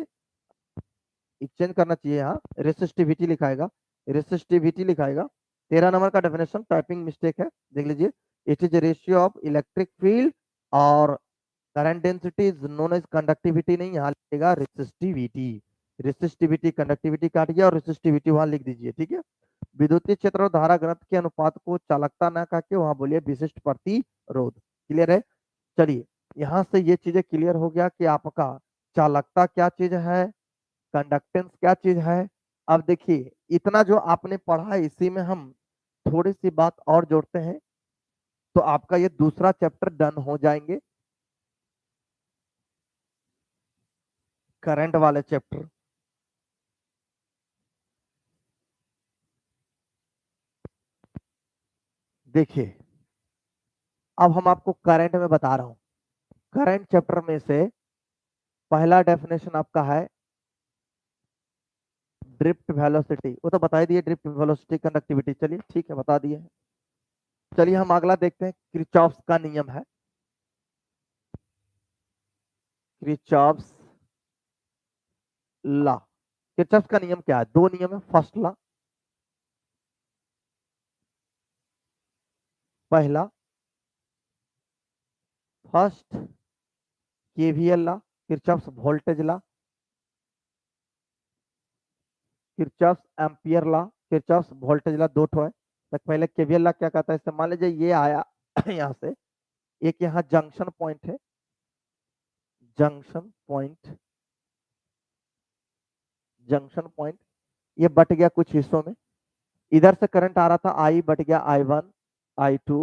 Speaker 1: एक्सचेंज करना चाहिए, यहाँ रेसिस्टिविटी लिखाएगा, रेसिस्टिविटी लिखाएगा। 13 नंबर का डेफिनेशन टाइपिंग मिस्टेक है, देख लीजिए। It is ratio of electric field और current density is known as conductivity, नहीं यहाँ लिखेगा रेसिस्टिविटी। रेसिस्टिविटी कंडक्टिविटी काट गया और रेसिस्टिविटी वहां लिख दीजिए, ठीक है। विद्युतीय क्षेत्र और धारा घनत्व के अनुपात को चालकता ना कह के वहां बोलिए विशिष्ट प्रतिरोध। क्लियर है। चलिए यहां से ये चीजें क्लियर हो गया कि आपका चालकता क्या चीज है, कंडक्टेंस क्या चीज है। अब देखिए इतना जो आपने पढ़ा है इसी में हम थोड़ी सी बात और जोड़ते हैं, तो आपका ये दूसरा चैप्टर डन हो जाएंगे, करंट वाले चैप्टर। देखिए अब हम आपको करंट में बता रहा हूं। करंट चैप्टर में से पहला डेफिनेशन आपका है ड्रिफ्ट वेलोसिटी, वो तो बता ही दिए, ड्रिफ्ट वेलोसिटी कंडक्टिविटी, चलिए ठीक है बता दिए। चलिए हम अगला देखते हैं, किरचॉफ्स का नियम है। किरचॉफ्स लॉ, किरचॉफ्स का नियम क्या है, दो नियम है। फर्स्ट लॉ, पहला first KVL law, Kirchhoff's voltage law, Kirchhoff's ampere law, Kirchhoff's voltage law, दो ठो है। तक पहले केवीएल लॉ क्या कहता है, इससे मान लीजिए ये आया यहाँ से, एक यहाँ जंक्शन पॉइंट है, जंक्शन पॉइंट, जंक्शन पॉइंट, ये बट गया कुछ हिस्सों में। इधर से करंट आ रहा था, आई बट गया I1, I2,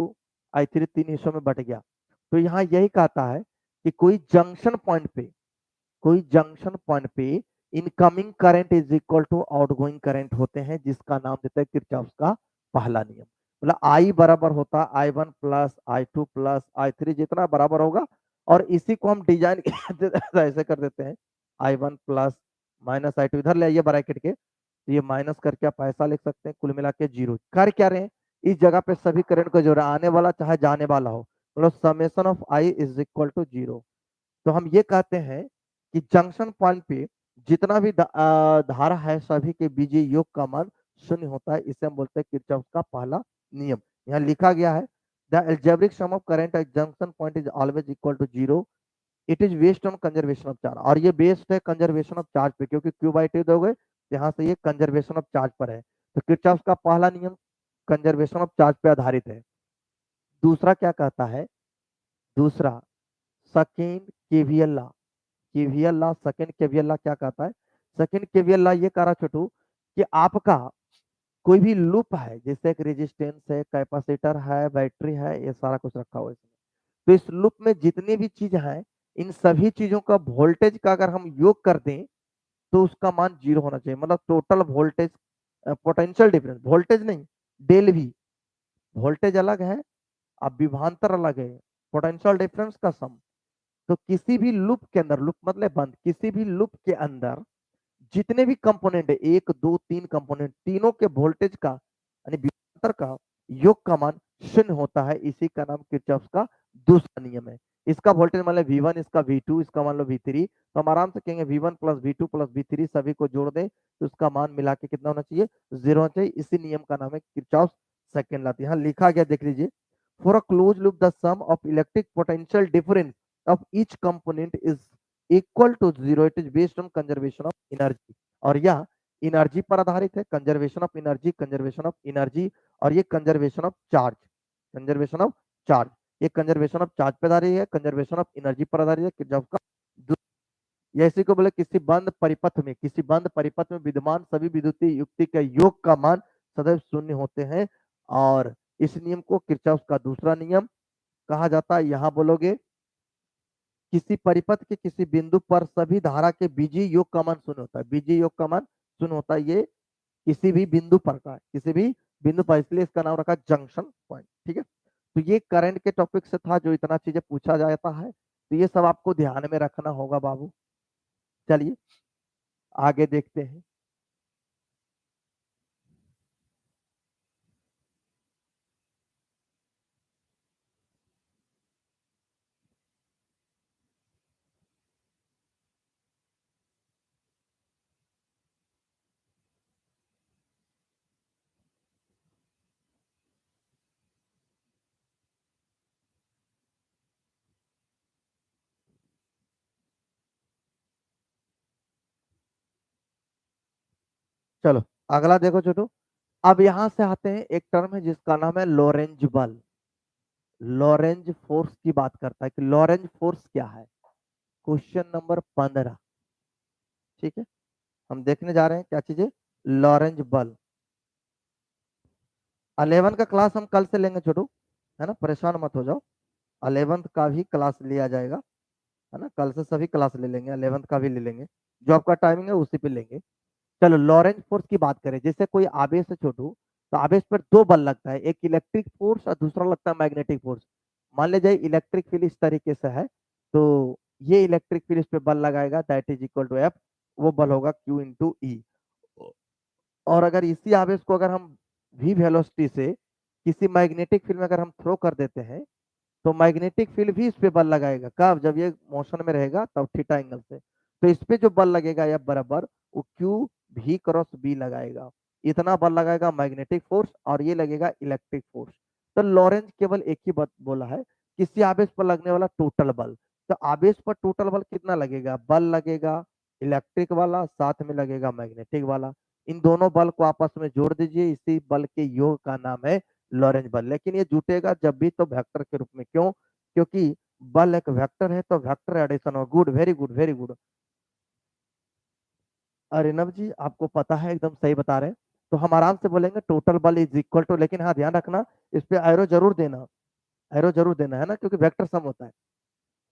Speaker 1: I3, तीन हिस्सों में बट गया। तो यहाँ यही कहता है कि कोई जंक्शन पॉइंट पे, कोई जंक्शन पॉइंट पे incoming current is equal to outgoing current होते हैं, जिसका नाम देता है किरचॉफ्स का पहला नियम। मतलब आई बराबर होता है I1 plus I2 plus I3, जितना बराबर होगा। और इसी को हम डिजाइन ऐसे कर देते हैं, I1 प्लस माइनस I2, इधर ले आइए ब्रैकेट के, तो ये माइनस करके आप ऐसा लिख सकते हैं, कुल मिला के जीरो। कर क्या रहे हैं, इस जगह पे सभी करंट को जोड़ा, आने वाला चाहे जाने वाला हो, मतलब summation of I is equal to zero. तो हम ये कहते हैं कि जंक्शन पॉइंट पे जितना भी धारा है सभी के बीजीय योग का मान शून्य होता है, इसे हम बोलते हैं किरचॉफ का पहला नियम। यहाँ लिखा गया है the algebraic sum of current at junction point is always equal to zero, it is based on conservation of charge. और ये बेस्ड है कंजर्वेशन ऑफ चार्ज पे, क्योंकि क्यू बाई टी दोगे, यहाँ से ये कंजर्वेशन ऑफ चार्ज पर है। तो किरचॉफ का पहला नियम कंजर्वेशन ऑफ चार्ज पे आधारित है। दूसरा क्या कहता है, दूसरा second KVL law, KVL law, second KVL law क्या कहता है, सेकेंड केवीएल लॉ ये कह रहा छोटू कि आपका कोई भी लूप है, जैसे एक रेजिस्टेंस है, कैपेसिटर है, बैटरी है, ये सारा कुछ रखा हुआ है इसमें। तो इस लूप में जितनी भी चीज है, इन सभी चीजों का वोल्टेज का अगर हम योग कर दें तो उसका मान जीरो होना चाहिए। मतलब total voltage, potential difference, voltage नहीं, डेल भी, वोल्टेज अलग है अब विभवांतर अलग है, पोटेंशियल डिफरेंस का सम। तो किसी भी लूप के अंदर, लूप मतलब बंद, किसी भी लूप के अंदर जितने भी कंपोनेंट है, एक दो तीन कंपोनेंट, तीनों के वोल्टेज का यानी विभवांतर का योग का मान शून्य होता है, इसी का नाम किरचॉफ का दूसरा नियम है। इसका वोल्टेज मान लो V1, इसका V2, इसका मान लो V3, तो हम आराम से कहेंगे V1 plus V2 plus V3 सभी को जोड़ दें तो उसका मान मिला के कितना होना चाहिए, जीरो होना चाहिए। इसी नियम का नाम है किरचॉफ सेकंड लॉ। यहाँ लिखा गया देख लीजिए, for a close loop the sum of electric potential difference of each component is equal to zero, it is based on conservation of energy. और यह एनर्जी पर आधारित है, conservation of energy, conservation of energy, और ये conservation of charge, conservation of charge. एक conservation of charge पे आधारित है, कंजर्वेशन ऑफ एनर्जी पर आधारित है, किरचॉफ का या इसी को बोले किसी बंद परिपथ में विद्यमान सभी विद्युतीय युक्ति के योग का मान सदैव शून्य होते हैं और इस नियम को किरचॉफ का दूसरा नियम कहा जाता है। यहां बोलोगे किसी परिपथ के किसी बिंदु पर सभी धारा के बीजीय योग का मान शून्य होता है, बीजीय योग का मान शून्य होता है। ये किसी भी बिंदु पर का है, किसी भी बिंदु पर, इसलिए इसका नाम रखा जंक्शन पॉइंट। ठीक है, तो ये करंट के टॉपिक से था जो इतना चीजें पूछा जाता है, तो ये सब आपको ध्यान में रखना होगा बाबू। चलिए आगे देखते हैं। चलो अगला देखो छोटू। अब यहां से आते हैं, एक टर्म है जिसका नाम है लॉरेंज बल। लॉरेंज फोर्स की बात करता है कि लॉरेंज फोर्स क्या है। Question number 15। ठीक है, हम देखने जा रहे हैं क्या चीजें, लॉरेंज बल। 11 का क्लास हम कल से लेंगे छोटू, है ना, परेशान मत हो जाओ। 11th का भी क्लास लिया जाएगा, है ना, कल से सभी क्लास ले लेंगे, 11th का भी ले लेंगे, जो आपका टाइमिंग है उसी पे लेंगे। चलो लॉरेंज फोर्स की बात करें, जैसे कोई आवेश है छोटू, तो आवेश पर दो बल लगता है, एक इलेक्ट्रिक फोर्स और दूसरा लगता है मैग्नेटिक फोर्स। मान लीजिए इलेक्ट्रिक फील्ड इस तरीके से है, तो ये इलेक्ट्रिक फील्ड इस पे बल लगाएगा, that is equal to F, वो बल होगा क्यू इंटू ई। और अगर इसी आवेश को अगर हम v वेलोसिटी से किसी मैग्नेटिक फील्ड में अगर हम थ्रो कर देते हैं, तो मैग्नेटिक फील्ड भी इस पे बल लगाएगा, कब, जब ये मोशन में रहेगा तब थीटा एंगल से। तो इस पे जो बल लगेगा या बराबर वो क्यू भी क्रॉस बी लगाएगा, इतना बल लगाएगा मैग्नेटिक फोर्स और ये लगेगा इलेक्ट्रिक फोर्स। तो लॉरेंज केवल एक ही बात बोला है, किसी आवेश पर लगने वाला टोटल बल। तो आवेश पर टोटल बल कितना लगेगा, बल लगेगा इलेक्ट्रिक वाला, साथ में लगेगा मैग्नेटिक वाला, इन दोनों बल को आपस में जोड़ दीजिए, इसी बल के योग का नाम है लॉरेंज बल। लेकिन ये जुटेगा जब भी तो वेक्टर के रूप में, क्यों, क्योंकि बल एक वेक्टर है, तो वेक्टर एडिशन और good, very good very good. Arinav ji आपको पता है, एकदम सही बता रहे हैं। तो हम आराम से बोलेंगे टोटल बल इज इक्वल टू, लेकिन हाँ ध्यान रखना इस पे एरो जरूर देना, एरो जरूर देना, है ना, क्योंकि वेक्टर सम होता है।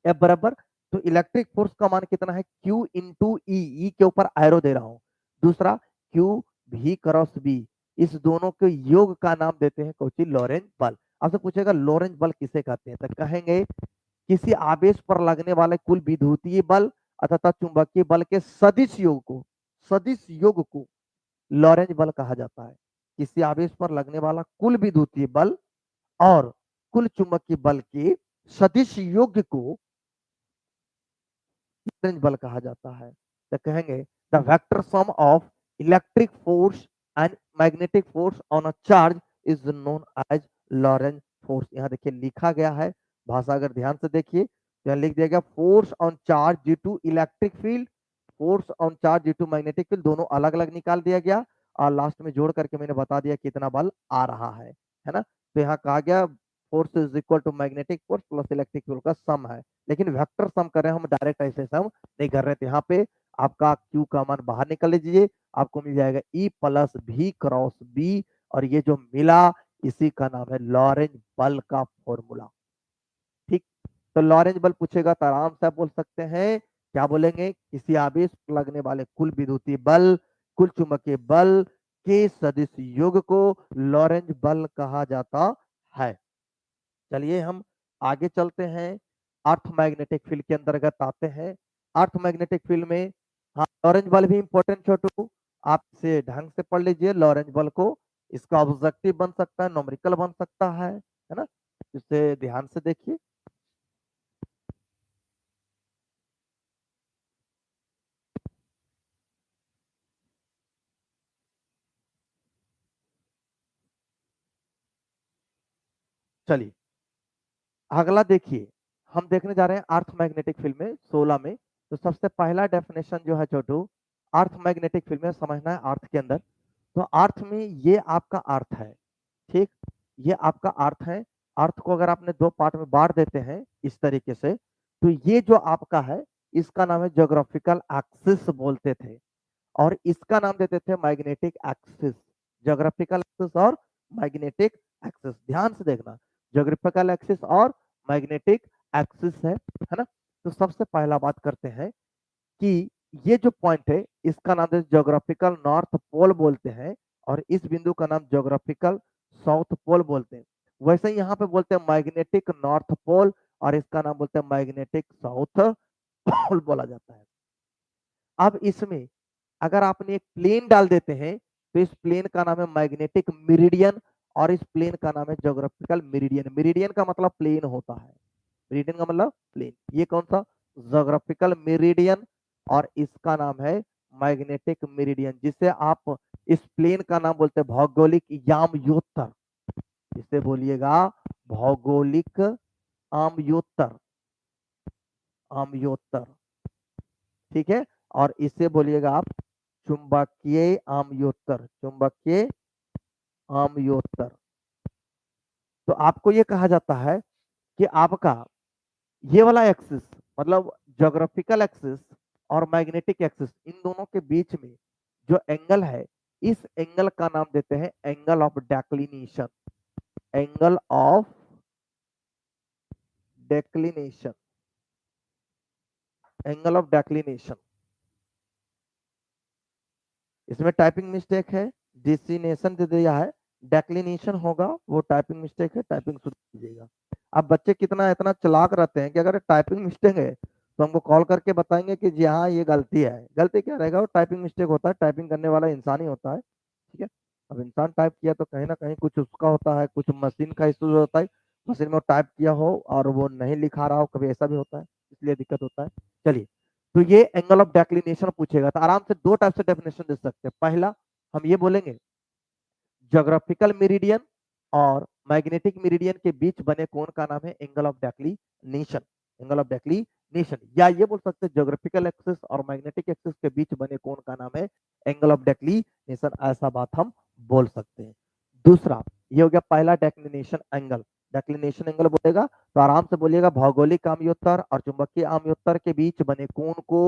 Speaker 1: एफ बराबर, तो इलेक्ट्रिक फोर्स का मान कितना है, Q इंटू ई, ई के ऊपर एरो दे रहा हूं। दूसरा Q भी क्रॉस बी, इस दोनों के योग का नाम देते हैं कोची, लॉरेंज बल। आपसे पूछेगा लॉरेंज बल किसे कहते हैं, तो कहेंगे किसी आवेश पर लगने वाले कुल विद्युतीय बल अथवा चुंबकीय बल के सदिश योग को लॉरेंज बल कहा जाता है। किसी आवेश पर लगने वाला कुल विद्युतीय बल और कुल चुंबकीय बल के सदिश योग को लॉरेंज बल कहा जाता है। तो कहेंगे the vector sum of electric force and magnetic force on a charge is known as Lorentz force. यहाँ देखिए लिखा गया है, भाषा अगर ध्यान से देखिए, यहाँ लिख दिया गया force on charge due to electric field, force on charge due to magnetic field, दोनों अलग अलग निकाल दिया गया और लास्ट में जोड़ करके मैंने बता दिया कितना बल आ रहा है ना। तो यहाँ कहा गया force is equal to magnetic force plus electric field का सम है, लेकिन वेक्टर सम कर रहे हैं हम, डायरेक्ट ऐसे सम नहीं कर रहे थे। यहाँ पे आपका Q का मान बाहर निकल लीजिए, आपको मिल जाएगा E प्लस भी क्रॉस बी, और ये जो मिला इसी का नाम है लॉरेंज बल का फॉर्मूला। ठीक, तो लॉरेंज बल पूछेगा तो आराम से आप बोल सकते हैं, क्या बोलेंगे, किसी आवेश पर लगने वाले कुल विद्युतीय बल, कुल चुंबकीय बल के सदिश योग को लॉरेंज बल कहा जाता है। चलिए हम आगे चलते हैं, अर्थ मैग्नेटिक फील्ड के अंतर्गत आते हैं। अर्थ मैग्नेटिक फील्ड में हाँ लॉरेंज बल भी इंपॉर्टेंट छोटू, आप इसे ढंग से पढ़ लीजिए लॉरेंज बल को, इसका ऑब्जेक्टिव बन सकता है, नोमेरिकल बन सकता है ना, इसे ध्यान से देखिए। चलिए अगला देखिए, हम देखने जा रहे हैं अर्थ मैग्नेटिक फील्ड में 16 में। तो सबसे पहला डेफिनेशन जो है छोटू, अर्थ मैग्नेटिक फील्ड में समझना है, अर्थ के अंदर, तो अर्थ में ये आपका अर्थ है, ठीक, ये आपका अर्थ है अर्थ को अगर आपने दो पार्ट में बांट देते हैं इस तरीके से, तो ये जो आपका है इसका नाम है ज्योग्राफिकल एक्सिस बोलते थे, और इसका नाम देते थे मैग्नेटिक एक्सिस। ज्योग्राफिकल एक्सिस और मैग्नेटिक एक्सिस, ध्यान से देखना, ज्योग्राफिकल एक्सिस और मैग्नेटिक एक्सिस है ना। तो सबसे पहला बात करते हैं कि ये जो पॉइंट है इसका नाम ज्योग्राफिकल नॉर्थ पोल बोलते हैं, और इस बिंदु का नाम ज्योग्राफिकल साउथ पोल बोलते हैं। वैसे ही यहाँ पे बोलते हैं मैग्नेटिक नॉर्थ पोल, और इसका नाम बोलते हैं मैग्नेटिक साउथ पोल बोला जाता है। अब इसमें अगर आपने एक प्लेन डाल देते हैं तो इस प्लेन का नाम है मैग्नेटिक मेरिडियन, और इस प्लेन का नाम है ज्योग्राफिकल मेरिडियन। मेरिडियन का मतलब प्लेन होता है, मेरिडियन का मतलब प्लेन। ये कौन सा? ज्योग्राफिकल मेरिडियन, और इसका नाम है मैग्नेटिक मेरिडियन, जिसे आप इस प्लेन का नाम बोलते हैं भौगोलिक यामयोत्तर। इसे बोलिएगा भौगोलिक आमयोत्तर, आमयोत्तर, ठीक है। और इसे बोलिएगा आप चुंबकीय आमयोत्तर, चुंबकीय आमयोत्तर। तो आपको ये कहा जाता है कि आपका ये वाला एक्सिस मतलब ज्योग्राफिकल एक्सिस और मैग्नेटिक एक्सिस, इन दोनों के बीच में जो एंगल है, इस एंगल का नाम देते हैं angle of declination, angle of declination, angle of declination. इसमें टाइपिंग मिस्टेक है, डेस्टिनेशन दे दिया है, डेक्लिनेशन होगा, वो टाइपिंग मिस्टेक है, टाइपिंग शुरू कीजिएगा। अब बच्चे कितना इतना चालाक रहते हैं कि अगर टाइपिंग मिस्टेक है तो हमको कॉल करके बताएंगे कि जी हाँ ये गलती है। गलती क्या रहेगा, वो टाइपिंग मिस्टेक होता है, टाइपिंग करने वाला इंसान ही होता है, ठीक है। अब इंसान टाइप किया तो कहीं ना कहीं कुछ उसका होता है, कुछ मशीन का इशू होता है, मशीन में वो टाइप किया हो और वो नहीं लिखा रहा हो, कभी ऐसा भी होता है, इसलिए दिक्कत होता है। चलिए, तो ये एंगल ऑफ डेक्लिनेशन पूछेगा तो आराम से दो टाइप से डेफिनेशन दे सकते हैं। पहला हम ये बोलेंगे ज्योग्राफिकल मेरिडियन और मैग्नेटिक मेरिडियन के बीच बने कोण का नाम है angle of declination, angle of declination. या ये बोल सकते हैं ज्योग्राफिकल एक्सिस और मैग्नेटिक एक्सिस के बीच बने कोण का नाम है एंगल ऑफ डेक्लिनेशन, ऐसा बात हम बोल सकते हैं। दूसरा, ये हो गया पहला डेक्लिनेशन एंगल, डेक्लिनेशन एंगल बोलेगा तो आराम से बोलिएगा भौगोलिक आमयोत्तर और चुंबकीय आमयोत्तर के बीच बने कोण को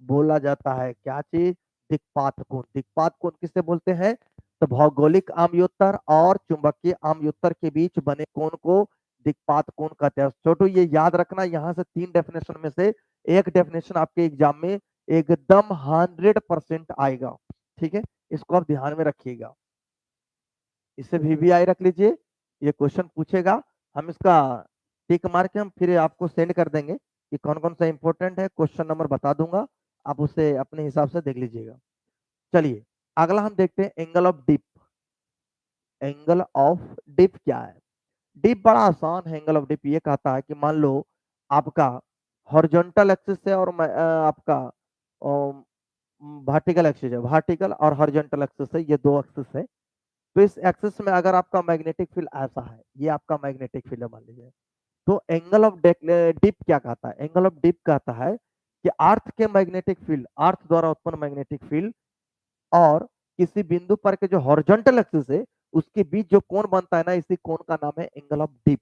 Speaker 1: बोला जाता है क्या चीज? दिक्पात कोण। दिक्पात कोण किससे बोलते हैं? तो भौगोलिक आमयोत्तर और चुंबकीय आमयोत्तर के बीच बने कोण को दिक्पात कोण कहते हैं। छोटू ये याद रखना, यहां से तीन डेफिनेशन में से एक डेफिनेशन आपके एग्जाम में एकदम 100% आएगा, ठीक है, इसको आप ध्यान में रखिएगा। इसे VVI रख लीजिए, ये क्वेश्चन पूछेगा, हम इसका टिक मार के हम फिर आपको सेंड कर देंगे कि कौन कौन सा इंपॉर्टेंट है, क्वेश्चन नंबर बता दूंगा, आप उसे अपने हिसाब से देख लीजिएगा। चलिए अगला हम देखते हैं angle of dip. Angle of dip क्या है? डिप बड़ा आसान है। एंगल ऑफ डिप ये कहता है कि मान लो आपका हॉरिजॉन्टल एक्सिस है और आपका वर्टिकल एक्सिस है, वर्टिकल और हॉरिजॉन्टल एक्सिस है, ये दो एक्सिस है। तो इस एक्सिस में अगर आपका मैग्नेटिक फील्ड ऐसा है, ये आपका मैग्नेटिक फील्ड है मान लीजिए, तो एंगल ऑफ डिप क्या कहता है? एंगल ऑफ डिप कहता है कि अर्थ के मैग्नेटिक फील्ड, अर्थ द्वारा उत्पन्न मैग्नेटिक फील्ड और किसी बिंदु पर के जो हॉरिजॉन्टल एक्सिस है उसके बीच जो कोण बनता है ना, इसी कोण का नाम है angle of dip.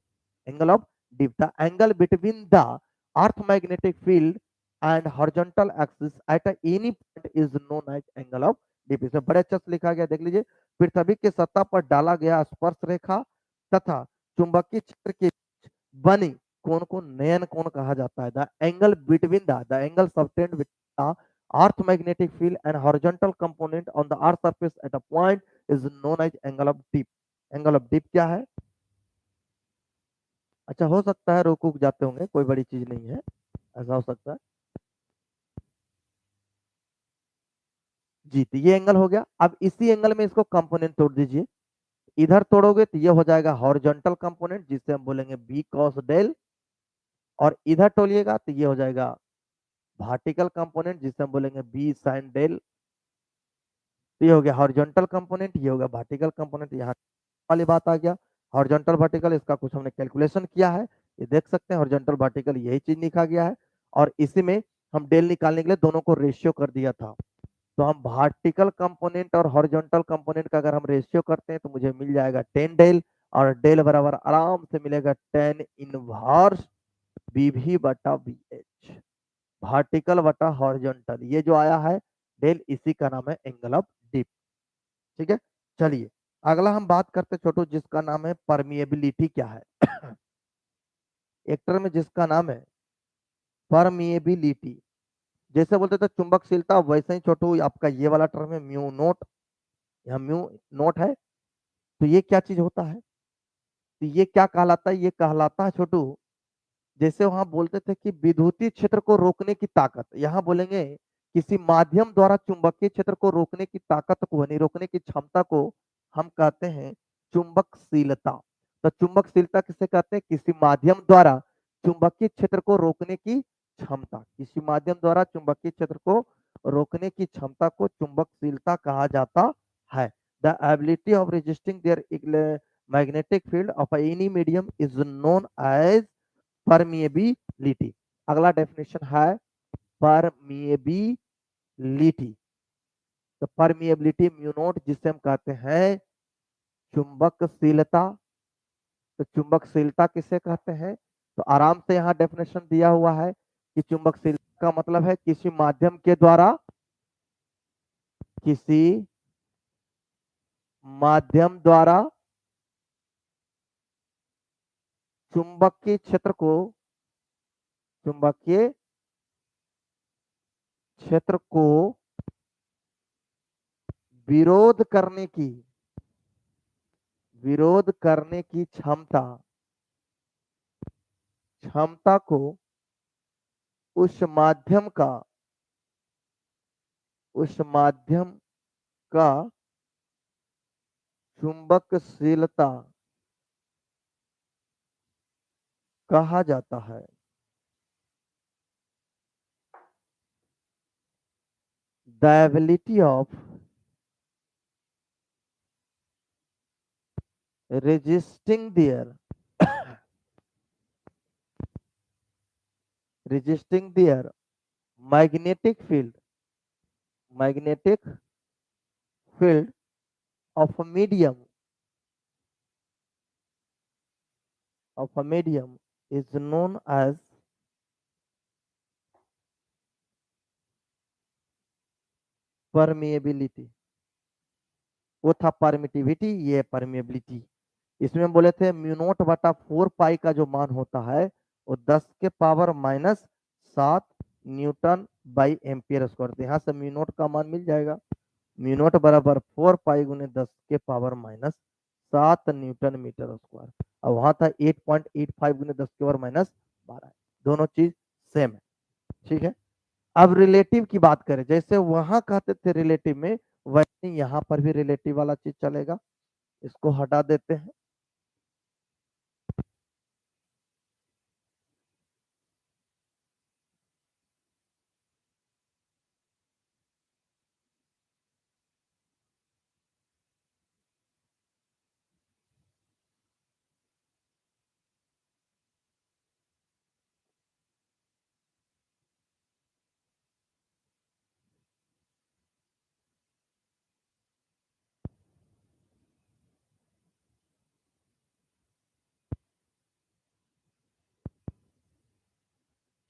Speaker 1: Angle of dip, the angle between the earth magnetic field and horizontal axis at any point is known as angle of dip. इसमें बड़े अच्छे से लिखा गया, देख लीजिए। पृथ्वी की सतह पर डाला गया स्पर्श रेखा तथा चुंबकीय क्षेत्र के बीच बनी कोण को नयन कोण कहा जाता है। The angle between the angle subtend with earth magnetic field and horizontal component on the earth surface at a point is known as angle of dip। Angle of dip क्या है? अच्छा, हो सकता है रुक रुक जाते होंगे, कोई बड़ी चीज नहीं है, ऐसा हो सकता है जी। तो ये एंगल हो गया। अब इसी एंगल में इसको कंपोनेंट तोड़ दीजिए, इधर तोड़ोगे तो ये हो जाएगा हॉरिजॉन्टल कंपोनेंट जिससे हम बोलेंगे बी कॉस डेल, और इधर तोड़िएगा तो ये हो जाएगा वर्टिकल कंपोनेंट जिससे हम बोलेंगे बी साइन डेल। तो ये हो गया हॉरिजॉन्टल कंपोनेंट, ये हो गया वर्टिकल कंपोनेंट। यहाँ वाली बात आ गया हॉरिजॉन्टल वर्टिकल, इसका कुछ हमने कैलकुलेशन किया है, ये देख सकते हैं हॉरिजॉन्टल वर्टिकल यही चीज लिखा गया है, और इसी में हम डेल निकालने के लिए दोनों को रेशियो कर दिया था। तो हम वर्टिकल कंपोनेंट और हॉरिजॉन्टल कंपोनेंट का अगर हम रेशियो करते हैं तो मुझे मिल जाएगा 10 डेल, और डेल बराबर आराम से मिलेगा 10 इनवर्स बीवी बटा बी एच, वर्टिकल बटा हॉरिजॉन्टल। ये जो आया है डेल, इसी का नाम है एंगल ऑफ डिप। ठीक है, चलिए अगला हम बात करते छोटू, जिसका नाम है परमिएबिलिटी। क्या है? एक टर्म में जिसका नाम है परमिएबिलिटी। जैसे बोलते थे चुंबकशीलता, वैसे ही छोटू आपका ये वाला टर्म है म्यू नोट। यहाँ म्यू नोट है, तो ये क्या चीज होता है? तो ये क्या कहलाता है? ये कहलाता है छोटू, जैसे वहां बोलते थे कि विद्युतीय क्षेत्र को रोकने की ताकत, यहाँ बोलेंगे किसी माध्यम द्वारा चुंबकीय क्षेत्र को रोकने की ताकत को, यानी रोकने की क्षमता को हम कहते हैं चुंबकशीलता। तो चुंबकशीलता किसे कहते हैं? किसी माध्यम द्वारा चुंबकीय क्षेत्र को रोकने की क्षमता, किसी माध्यम द्वारा चुंबकीय क्षेत्र को रोकने की क्षमता को चुंबकशीलता कहा जाता है। The ability of resisting their magnetic field of any medium is known as permeability. अगला डेफिनेशन है परमिएबिलिटी। तो परमिएबिलिटी म्यू नॉट, जिसे हम कहते हैं चुंबकशीलता। तो चुंबकशीलता किसे कहते हैं? तो आराम से यहाँ डेफिनेशन दिया हुआ है कि चुंबकशीलता का मतलब है किसी माध्यम के द्वारा, किसी माध्यम द्वारा चुंबकीय क्षेत्र को, चुंबकीय क्षेत्र को विरोध करने की, विरोध करने की क्षमता, क्षमता को उस माध्यम का, उस माध्यम का चुंबकशीलता कहा जाता है। The ability of resisting their resisting their magnetic field, magnetic field of a medium, of a medium is known as permeability। वो था परमिटिविटी, ये परमिएबिलिटी। इसमें हम बोले थे म्यू नॉट बटा 4 पाई का जो मान होता है वो 10⁻⁷ न्यूटन बाई एम्पियर स्क्वायर। यहाँ से म्यू नॉट का मान मिल जाएगा। म्यू नॉट बराबर 4 पाई गुने 10⁻⁷ न्यूटन मीटर स्क्वायर। और वहां था 8.85 गुने 10⁻⁻12। दोनों चीज सेम है। ठीक है, अब रिलेटिव की बात करें, जैसे वहां कहते थे रिलेटिव में, वैसे यहाँ पर भी रिलेटिव वाला चीज चलेगा। इसको हटा देते हैं।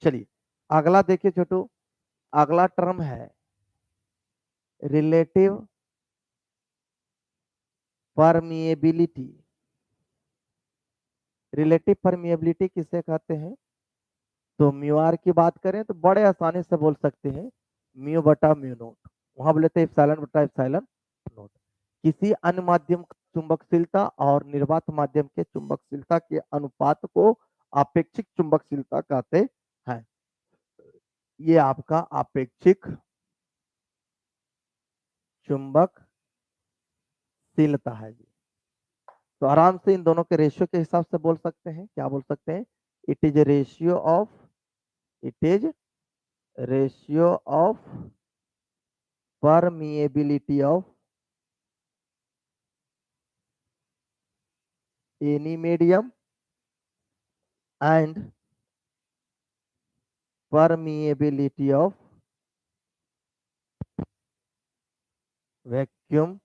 Speaker 1: चलिए अगला देखिए छोटू, अगला टर्म है रिलेटिव परमिएबिलिटी। रिलेटिव परमिएबिलिटी किसे कहते हैं? तो म्यू आर की बात करें तो बड़े आसानी से बोल सकते हैं म्यू बटा म्यू नोट। वहां बोले थे एप्सिलॉन बटा एप्सिलॉन नोट। किसी अन्य माध्यम का चुंबकशीलता और निर्वात माध्यम के चुंबकशीलता के अनुपात को आपेक्षिक चुंबकशीलता कहते हैं। ये आपका आपेक्षिक चुंबकशीलता है जी। तो आराम से इन दोनों के रेशियो के हिसाब से बोल सकते हैं। क्या बोल सकते हैं? It is ratio of, it is ratio of permeability of any medium and permeability of vacuum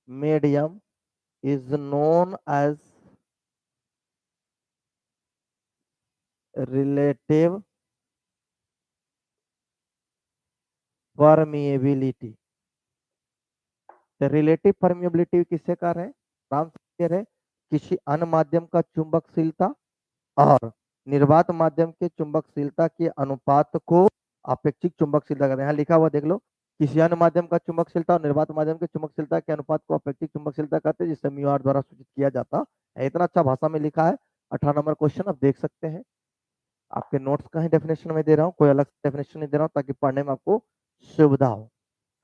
Speaker 1: medium is known as relative permeability। Relative permeability किससे कह रहे हैं? नाम से clear है, किसी अन्य माध्यम का चुंबकशीलता और निर्वात माध्यम के चुंबकशीलता के अनुपात को अपेक्षिक चुंबकशीलता कहते हैं। यहाँ लिखा हुआ देख लो, किसी अन्य माध्यम का चुंबकशीलता और निर्वात माध्यम के चुंबकशीलता के अनुपात को अपेक्षिक चुंबकशीलता कहते हैं, जिसे म्यू आर द्वारा सूचित किया जाता है। इतना अच्छा भाषा में लिखा है। 18 नंबर क्वेश्चन आप देख सकते हैं। आपके नोट्स का ही डेफिनेशन में दे रहा हूँ, कोई अलग डेफिनेशन नहीं दे रहा हूँ, ताकि पढ़ने में आपको सुविधा हो,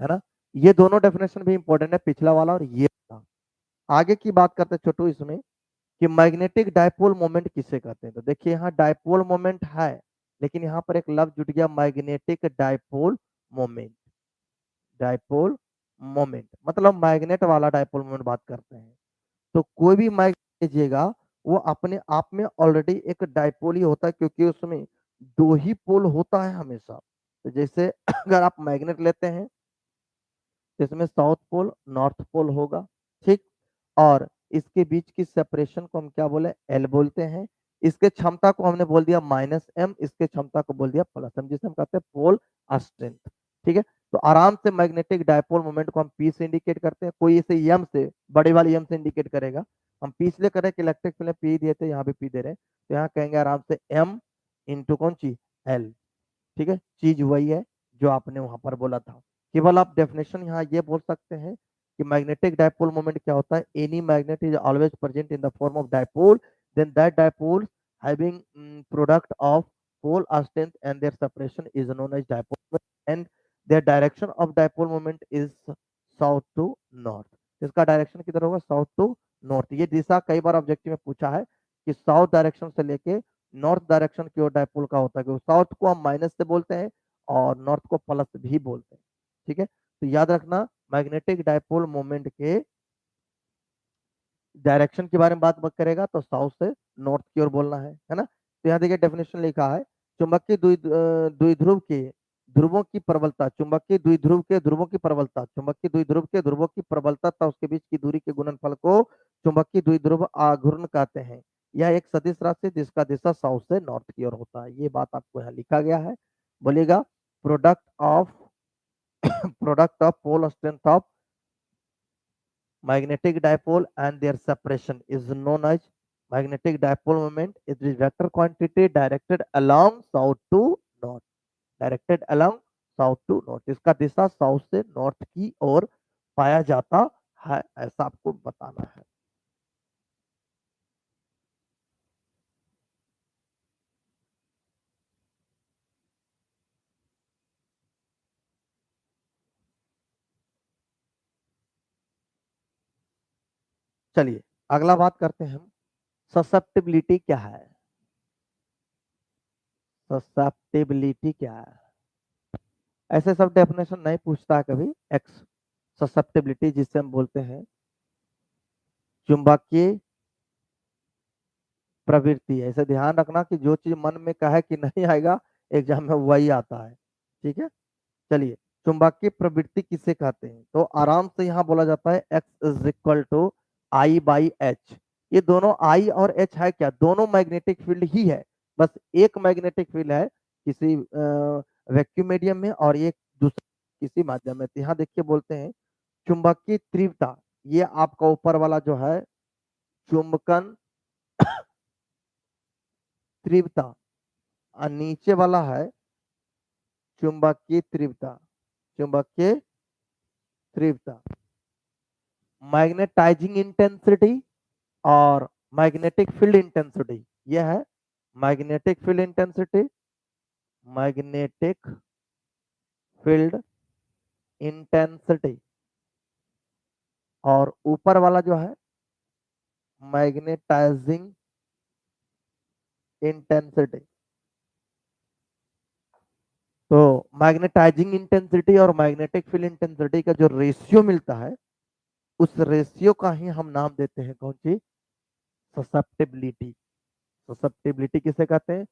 Speaker 1: है ना। ये दोनों डेफिनेशन भी इंपॉर्टेंट है, पिछला वाला और ये वाला। आगे की बात करते हैं छोटू इसमें कि मैग्नेटिक डायपोल मोमेंट किसे कहते हैं। तो देखिए यहाँ डायपोल मोमेंट है, लेकिन यहाँ पर एक लफ्ज जुट गया, magnetic dipole moment. Dipole moment मतलब मैग्नेट वाला डायपोल मोमेंट बात करते हैं। तो कोई भी मैग्नेट लीजिएगा, वो अपने आप में ऑलरेडी एक डायपोल ही होता है, क्योंकि उसमें दो ही पोल होता है हमेशा। तो जैसे अगर आप मैग्नेट लेते हैं, इसमें साउथ पोल नॉर्थ पोल होगा, ठीक। और इसके बीच की सेपरेशन को हम क्या बोले? एल बोलते हैं। इसके क्षमता को हमने बोल दिया -m, इसके क्षमता को बोल दिया +m, जिसे हम कहते हैं पोल स्ट्रेंथ, ठीक है। तो आराम से मैग्नेटिक डायपोल मोमेंट को हम पी से इंडिकेट करते हैं। कोई इसे एम से, बड़े वाली एम से इंडिकेट करेगा। हम पी इसलिए करें कि इलेक्ट्रिक फील्ड में पी दिए थे, यहाँ भी पी दे रहे हैं, तो यहाँ कहेंगे आराम से m इंटू कौन सी? एल, ठीक है। चीज वही है जो आपने वहां पर बोला था। केवल आप डेफिनेशन यहाँ ये बोल सकते हैं कि मैग्नेटिक डायपोल मोमेंट क्या होता है? Any magnet is always present in the form of dipole, then that dipole having product of pole strength and their separation is known as dipole, and their direction of dipole moment is south to north. इसका direction किधर होगा? South to north. ये दिशा कई बार objective में पूछा है कि साउथ डायरेक्शन से लेके नॉर्थ डायरेक्शन की ओर डायपोल का होता है, क्योंकि साउथ को हम माइनस से बोलते हैं और नॉर्थ को प्लस भी बोलते हैं, ठीक है। तो याद रखना, मैग्नेटिक डायपोल मोमेंट के डायरेक्शन के बारे में बात करेगा तो साउथ से नॉर्थ की ओर बोलना है ना। तो यहाँ देखिए डेफिनेशन लिखा है, चुंबकीय द्विध्रुव के ध्रुवों की प्रबलता, चुंबकीय द्विध्रुव के ध्रुवों की प्रबलता, चुंबकीय द्विध्रुव के ध्रुवों की प्रबलता तथा उसके बीच की दूरी के गुणनफल को चुंबकीय द्विध्रुव आघूर्ण कहते हैं। यह एक सदिश राशि जिसका दिशा साउथ से नॉर्थ की ओर होता है। ये बात आपको यहाँ लिखा गया है। बोलिएगा, product of product of pole strength of magnetic dipole and their separation is known as magnetic dipole moment. It is vector quantity directed along south to north, directed along south to north. इसका दिशा south से north की ओर पाया जाता है, ऐसा आपको बताना है। चलिए अगला बात करते हैं हम, ससेप्टिबिलिटी क्या है? ससेप्टिबिलिटी क्या है? ऐसे सब डेफिनेशन नहीं पूछता है कभी। एक्स ससेप्टिबिलिटी जिसे हम बोलते हैं चुंबकीय प्रवृत्ति है। इसे ध्यान रखना कि जो चीज मन में कहे कि नहीं आएगा, एग्जाम में वही आता है, ठीक है। चलिए, चुंबकीय प्रवृत्ति किसे कहते हैं? तो आराम से यहाँ बोला जाता है x is equal to I by H. ये दोनों आई और एच है क्या? दोनों मैग्नेटिक फील्ड ही है, बस एक मैग्नेटिक फील्ड है किसी वैक्यूम मीडियम में और एक दूसरा किसी माध्यम में। तो यहाँ देखिए बोलते हैं चुंबकीय तीव्रता, ये आपका ऊपर वाला जो है चुंबकन तीव्रता, और नीचे वाला है चुंबकीय तीव्रता। चुंबकीय तीव्रता, मैग्नेटाइजिंग इंटेंसिटी और मैग्नेटिक फील्ड इंटेंसिटी, यह है magnetic field intensity, magnetic field intensity. और ऊपर वाला जो है मैग्नेटाइजिंग इंटेंसिटी। तो मैग्नेटाइजिंग इंटेंसिटी और मैग्नेटिक फील्ड इंटेंसिटी का जो रेशियो मिलता है, उस रेशियो का ही हम नाम देते हैं कौन सी? ससेप्टिबिलिटी। ससेप्टिबिलिटी किसे कहते हैं?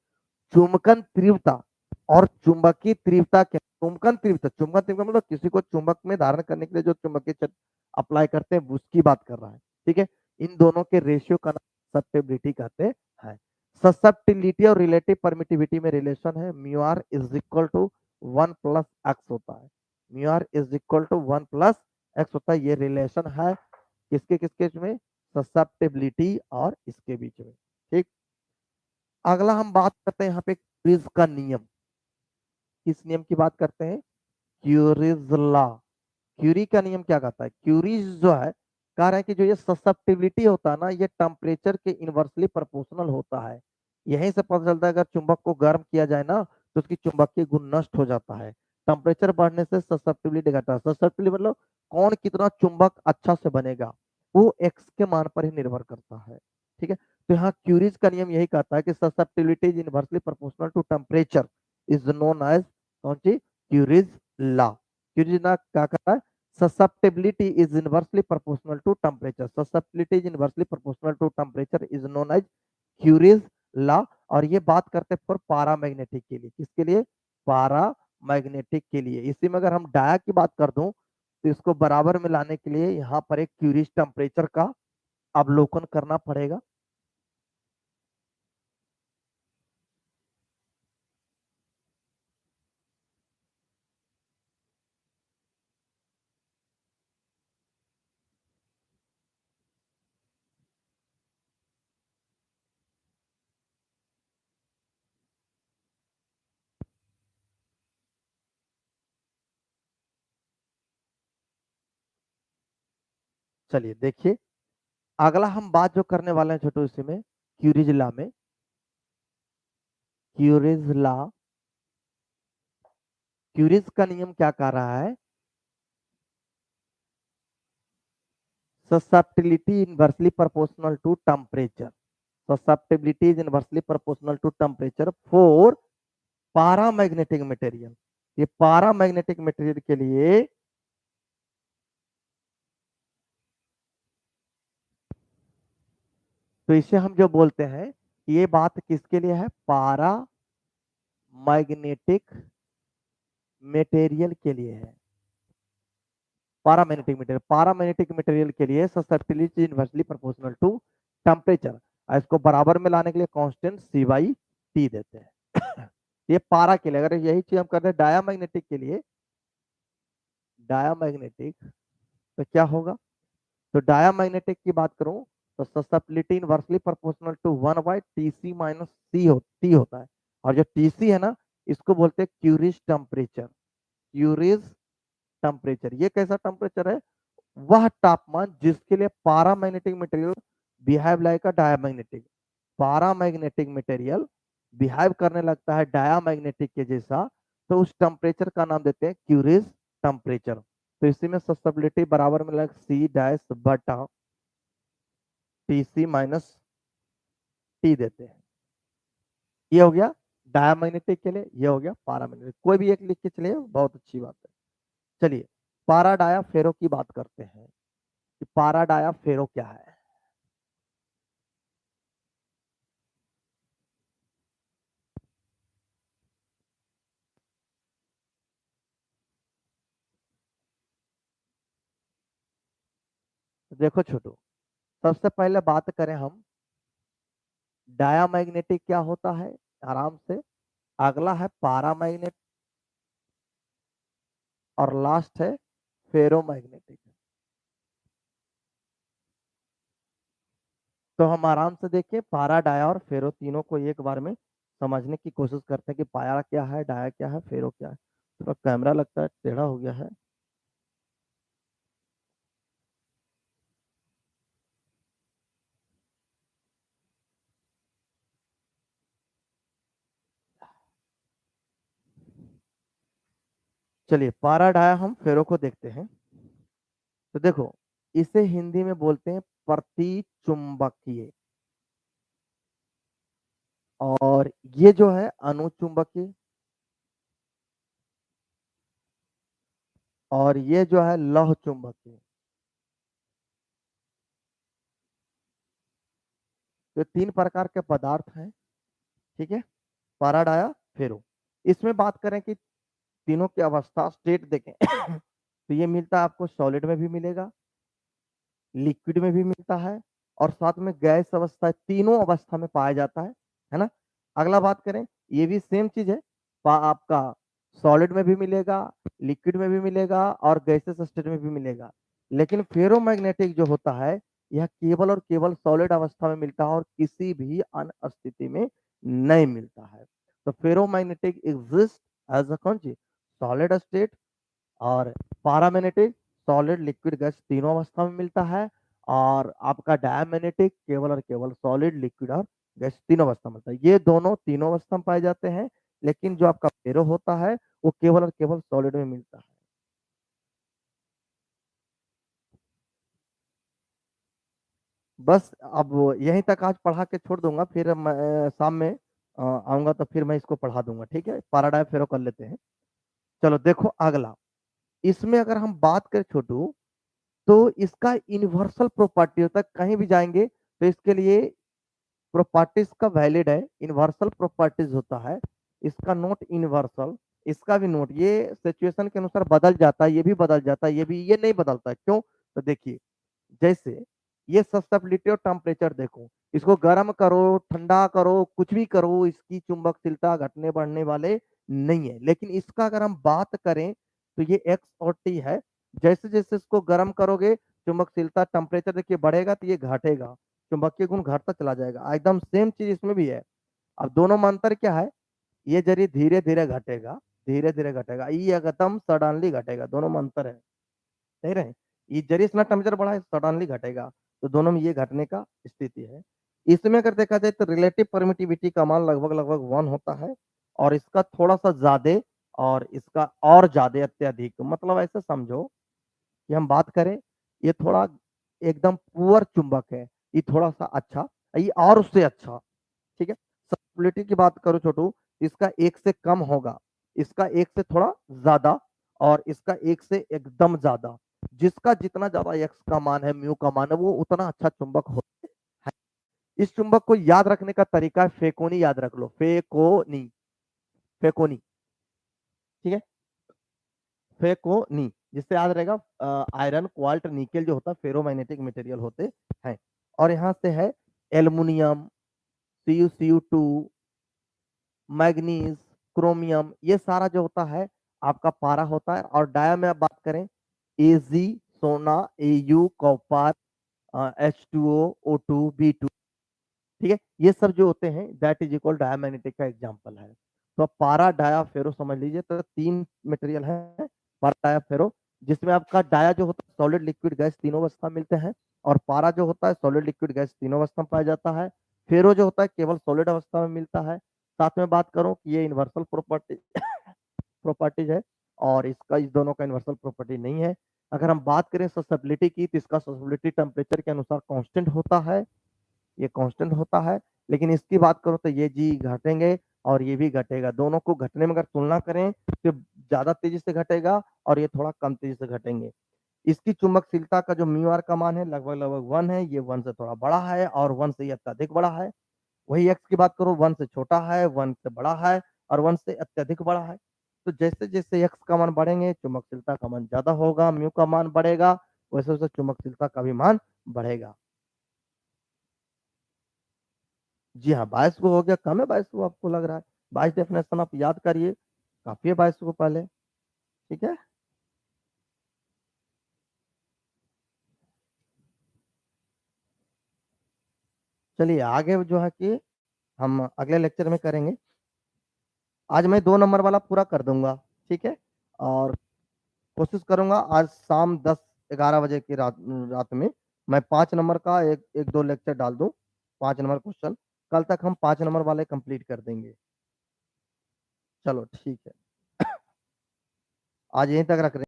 Speaker 1: चुंबकन तीव्रता और चुंबकीय तीव्रता क्या? चुंबकन तीव्रता, चुंबकन तीव्रता मतलब किसी को चुंबक में धारण करने के लिए जो चुंबकीय क्षेत्र अप्लाई करते हैं उसकी बात कर रहा है, ठीक है। इन दोनों के रेशियो का नाम ससेप्टिबिलिटी कहते हैं। ससेप्टिबिलिटी और रिलेटिव परमिटिविटी में रिलेशन है, mu R is equal to 1 plus X होता है, mu R is equal to 1 plus X होता है। ये रिलेशन है किसके किसके में, ससेप्टिबिलिटी और इसके बीच में। ठीक, अगला हम बात करते हैं यहाँ पे क्यूरीज का नियम। किस नियम की बात करते हैं, क्यूरीज लॉ। क्यूरी का नियम क्या कहता है, क्यूरीज जो है कह रहे हैं कि जो ये ससेप्टिबिलिटी होता है ना, ये टेम्परेचर के इनवर्सली प्रोपोर्शनल होता है। यहीं से पता चलता है अगर चुंबक को गर्म किया जाए ना तो उसकी चुंबकीय गुण नष्ट हो जाता है। टेम्परेचर बढ़ने से ससेप्टिबिलिटी घटता है। ससेप्टिबिलिटी मतलब कौन कितना चुंबक अच्छा से बनेगा, वो एक्स के मान पर ही निर्भर करता है। ठीक है, तो यहाँ क्यूरीज का नियम यही कहता है कि susceptibility is inversely proportional to temperature is known as कौन सी, क्यूरीज लॉ। क्यूरीज लॉ क्या कहता है, susceptibility is inversely proportional to temperature, susceptibility is inversely proportional to temperature is known as Curie's law। और ये बात करते हैं फॉर पारामैग्नेटिक के लिए, किसके लिए, पारामैग्नेटिक के लिए। इसी में अगर हम डाया की बात कर दूं तो इसको बराबर में लाने के लिए यहाँ पर एक क्यूरीज टेम्परेचर का अवलोकन करना पड़ेगा। चलिए देखिए, अगला हम बात जो करने वाले हैं छोटू इसी में क्यूरीज लॉ में, क्यूरीज लॉ, क्यूरीज का नियम क्या कह रहा है, susceptibility inversely proportional to temperature, susceptibility is inversely proportional to temperature for paramagnetic material। ये paramagnetic material के लिए तो इसे हम जो बोलते हैं, ये बात किसके लिए है, पारामैग्नेटिक मटेरियल के लिए है। पारामैग्नेटिक मटेरियल के लिए susceptibility inversely proportional to temperature. इसको बराबर में लाने के लिए कांस्टेंट सी बाई टी देते हैं। ये पारा के लिए, अगर यही चीज हम करते हैं डायामैग्नेटिक के लिए, डायामैग्नेटिक तो क्या होगा, तो डायामैग्नेटिक की बात करूं तो susceptibility inversely proportional to 1 by T C minus T होता है। और जो टी सी है ना, इसको बोलते हैं क्यूरिज टेम्परेचर। क्यूरिज टेम्परेचर ये कैसा टेम्परेचर है, वह तापमान जिसके लिए paramagnetic material behave like a diamagnetic, paramagnetic material behave करने लगता है डायामैग्नेटिक के जैसा, तो उस टेम्परेचर का नाम देते हैं क्यूरिज टेम्परेचर। तो इसी में ससेप्टिबिलिटी बराबर में लग सी डैश बटा टी सी माइनस टी देते हैं। ये हो गया डायामैग्नेटिक के लिए, ये हो गया पारामैग्नेटिक, कोई भी एक लिख के चलिए, बहुत अच्छी बात है। चलिए पारा डाया फेरो की बात करते हैं कि पारा डाया फेरो क्या है। तो देखो छोटू, सबसे पहले बात करें हम डायामैग्नेटिक क्या होता है, आराम से, अगला है पारामैग्नेट और लास्ट है फेरोमैग्नेटिक। तो हम आराम से देखिए पारा डाया और फेरो तीनों को एक बार में समझने की कोशिश करते हैं कि पारा क्या है, डाया क्या है, फेरो क्या है। थोड़ा कैमरा लगता है टेढ़ा हो गया है। चलिए पारा डाया हम फेरो को देखते हैं। तो देखो, इसे हिंदी में बोलते हैं प्रतिचुंबकीय, और ये जो है अनुचुंबकीय, और ये जो है लौह चुंबकीय। तो तीन प्रकार के पदार्थ हैं। ठीक है, पारा डाया फेरो। इसमें बात करें कि तीनों की अवस्था स्टेट देखें तो ये मिलता है आपको सॉलिड में भी मिलेगा, लिक्विड में भी मिलता है, और साथ में गैस अवस्था, तीनों अवस्था में पाया जाता है ना। अगला बात करें, ये भी सेम चीज है, आपका सॉलिड में भी मिलेगा, लिक्विड में भी मिलेगा और गैसेस स्टेट में भी मिलेगा। लेकिन फेरोमैग्नेटिक जो होता है यह केवल और केवल सॉलिड अवस्था में मिलता है और किसी भी अन्य स्थिति में नहीं मिलता है। तो फेरोमैग्नेटिक एग्जिस्ट एज अ कौन सी सॉलिड स्टेट, और पारामैग्नेटिक सॉलिड लिक्विड गैस तीनों अवस्था में मिलता है, और आपका डायमैग्नेटिक केवल और केवल सॉलिड लिक्विड और गैस तीनों अवस्था में मिलता है। ये दोनों तीनों अवस्था में पाए जाते हैं, लेकिन जो आपका फेरो होता है वो केवल और केवल सॉलिड में मिलता है। बस अब यहीं तक आज पढ़ा के छोड़ दूंगा, फिर मैं शाम में आऊंगा तो फिर मैं इसको पढ़ा दूंगा, ठीक है। पैराडाइम फेरो कर लेते हैं। चलो देखो अगला, इसमें अगर हम बात करें छोटू, तो इसका यूनिवर्सल प्रॉपर्टी होता है, कहीं भी जाएंगे तो इसके लिए प्रॉपर्टीज का वैलिड है, यूनिवर्सल प्रॉपर्टीज होता है, इसका नोट यूनिवर्सल, इसका भी नोट, ये सिचुएशन के अनुसार बदल जाता है, ये भी बदल जाता है, ये भी, ये नहीं बदलता है, क्यों? तो देखिए, जैसे ये सस्टेबिलिटी और टेम्परेचर देखो, इसको गर्म करो ठंडा करो कुछ भी करो, इसकी चुंबकशीलता घटने बढ़ने वाले नहीं है। लेकिन इसका अगर हम बात करें तो ये एक्स और टी है, जैसे जैसे इसको गर्म करोगे चुंबकशीलता टेम्परेचर देखिए बढ़ेगा तो ये घटेगा, चुंबकीय गुण घटता चला जाएगा। एकदम सेम चीज इसमें भी है। अब दोनों में अंतर क्या है, ये जरिए धीरे धीरे घटेगा, धीरे धीरे घटेगा, ये एकदम सडनली घटेगा, दोनों में अंतर है, सही रहे। ये जरिए इतना टेम्परेचर बढ़ा है सडनली घटेगा, तो दोनों में ये घटने का स्थिति है। इसमें अगर देखा जाए तो रिलेटिव परमिटिविटी का मान लगभग लगभग 1 होता है, और इसका थोड़ा सा ज्यादा और इसका और ज्यादा अत्यधिक, मतलब ऐसे समझो कि हम बात करें, ये थोड़ा एकदम पुअर चुंबक है, ये थोड़ा सा अच्छा, ये और उससे अच्छा, ठीक है। सस्टेबिलिटी की बात करो छोटू, इसका एक से कम होगा, इसका एक से थोड़ा ज्यादा, और इसका एक से एकदम ज्यादा। जिसका जितना ज्यादा एक्स का मान है, म्यू का मान है, वो उतना अच्छा चुंबक होता है। इस चुंबक को याद रखने का तरीका है फेकोनी, याद रख लो, फेकोनी, फेकोनी, ठीक है, फेकोनी, जिससे याद रहेगा आयरन क्वाल्ट निकेल जो होता है फेरोमैग्नेटिक मटेरियल होते हैं। और यहाँ से है एल्युमिनियम, CuCu2, मैग्नीज, क्रोमियम, ये सारा जो होता है आपका पारा होता है। और डाया में आप बात करें, Ag सोना, Au copper, H2O, O2, B2, ठीक है, ये सब जो होते हैं दैट इज इक्वल डायमैग्नेटिक का एग्जांपल है। तो पारा डाया फेरो समझ लीजिए, तो 3 मटेरियल है पारा डाया फेरो, जिसमें आपका डाया जो होता है सॉलिड लिक्विड गैस तीनों अवस्था में मिलते हैं, और पारा जो होता है सॉलिड लिक्विड गैस तीनों अवस्था में पाया जाता है। फेरो जो होता है केवल सॉलिड अवस्था में मिलता है। साथ में बात करूं कि ये यूनिवर्सल प्रॉपर्टी प्रॉपर्टीज है, और इसका इस दोनों का यूनिवर्सल प्रॉपर्टी नहीं है। अगर हम बात करें सस्टेबिलिटी की, तो इसका सस्टेबिलिटी टेम्परेचर के अनुसार कांस्टेंट होता है, ये कांस्टेंट होता है। लेकिन इसकी बात करो तो ये जी घटेंगे और ये भी घटेगा, दोनों को घटने में अगर तुलना करें तो ज्यादा तेजी से घटेगा और ये थोड़ा कम तेजी से घटेंगे। इसकी चुंबकशीलता का जो म्यू आर का मान है लगभग लगभग 1 है, ये 1 से थोड़ा बड़ा है और 1 से ये अत्यधिक बड़ा है। वही एक्स की बात करो, 1 से छोटा है, 1 से बड़ा है और 1 से अत्यधिक बड़ा है। तो जैसे जैसे एक्स का मान बढ़ेंगे चुंबकशीलता का मान ज्यादा होगा, म्यू का मान बढ़ेगा, वैसे वैसे चुंबकशीलता का भी मान बढ़ेगा। जी हाँ, 22 को हो गया, कम है 22 को आपको लग रहा है? 22 डेफिनेशन आप याद करिए, काफी है 22 को पहले, ठीक है। चलिए आगे जो है कि हम अगले लेक्चर में करेंगे। आज मैं 2 नंबर वाला पूरा कर दूंगा, ठीक है। और कोशिश करूंगा आज शाम 10-11 बजे की रात में मैं 5 नंबर का एक एक दो लेक्चर डाल दूं, 5 नंबर क्वेश्चन, कल तक हम 5 नंबर वाले कंप्लीट कर देंगे। चलो ठीक है, आज यहीं तक रख रहे हैं।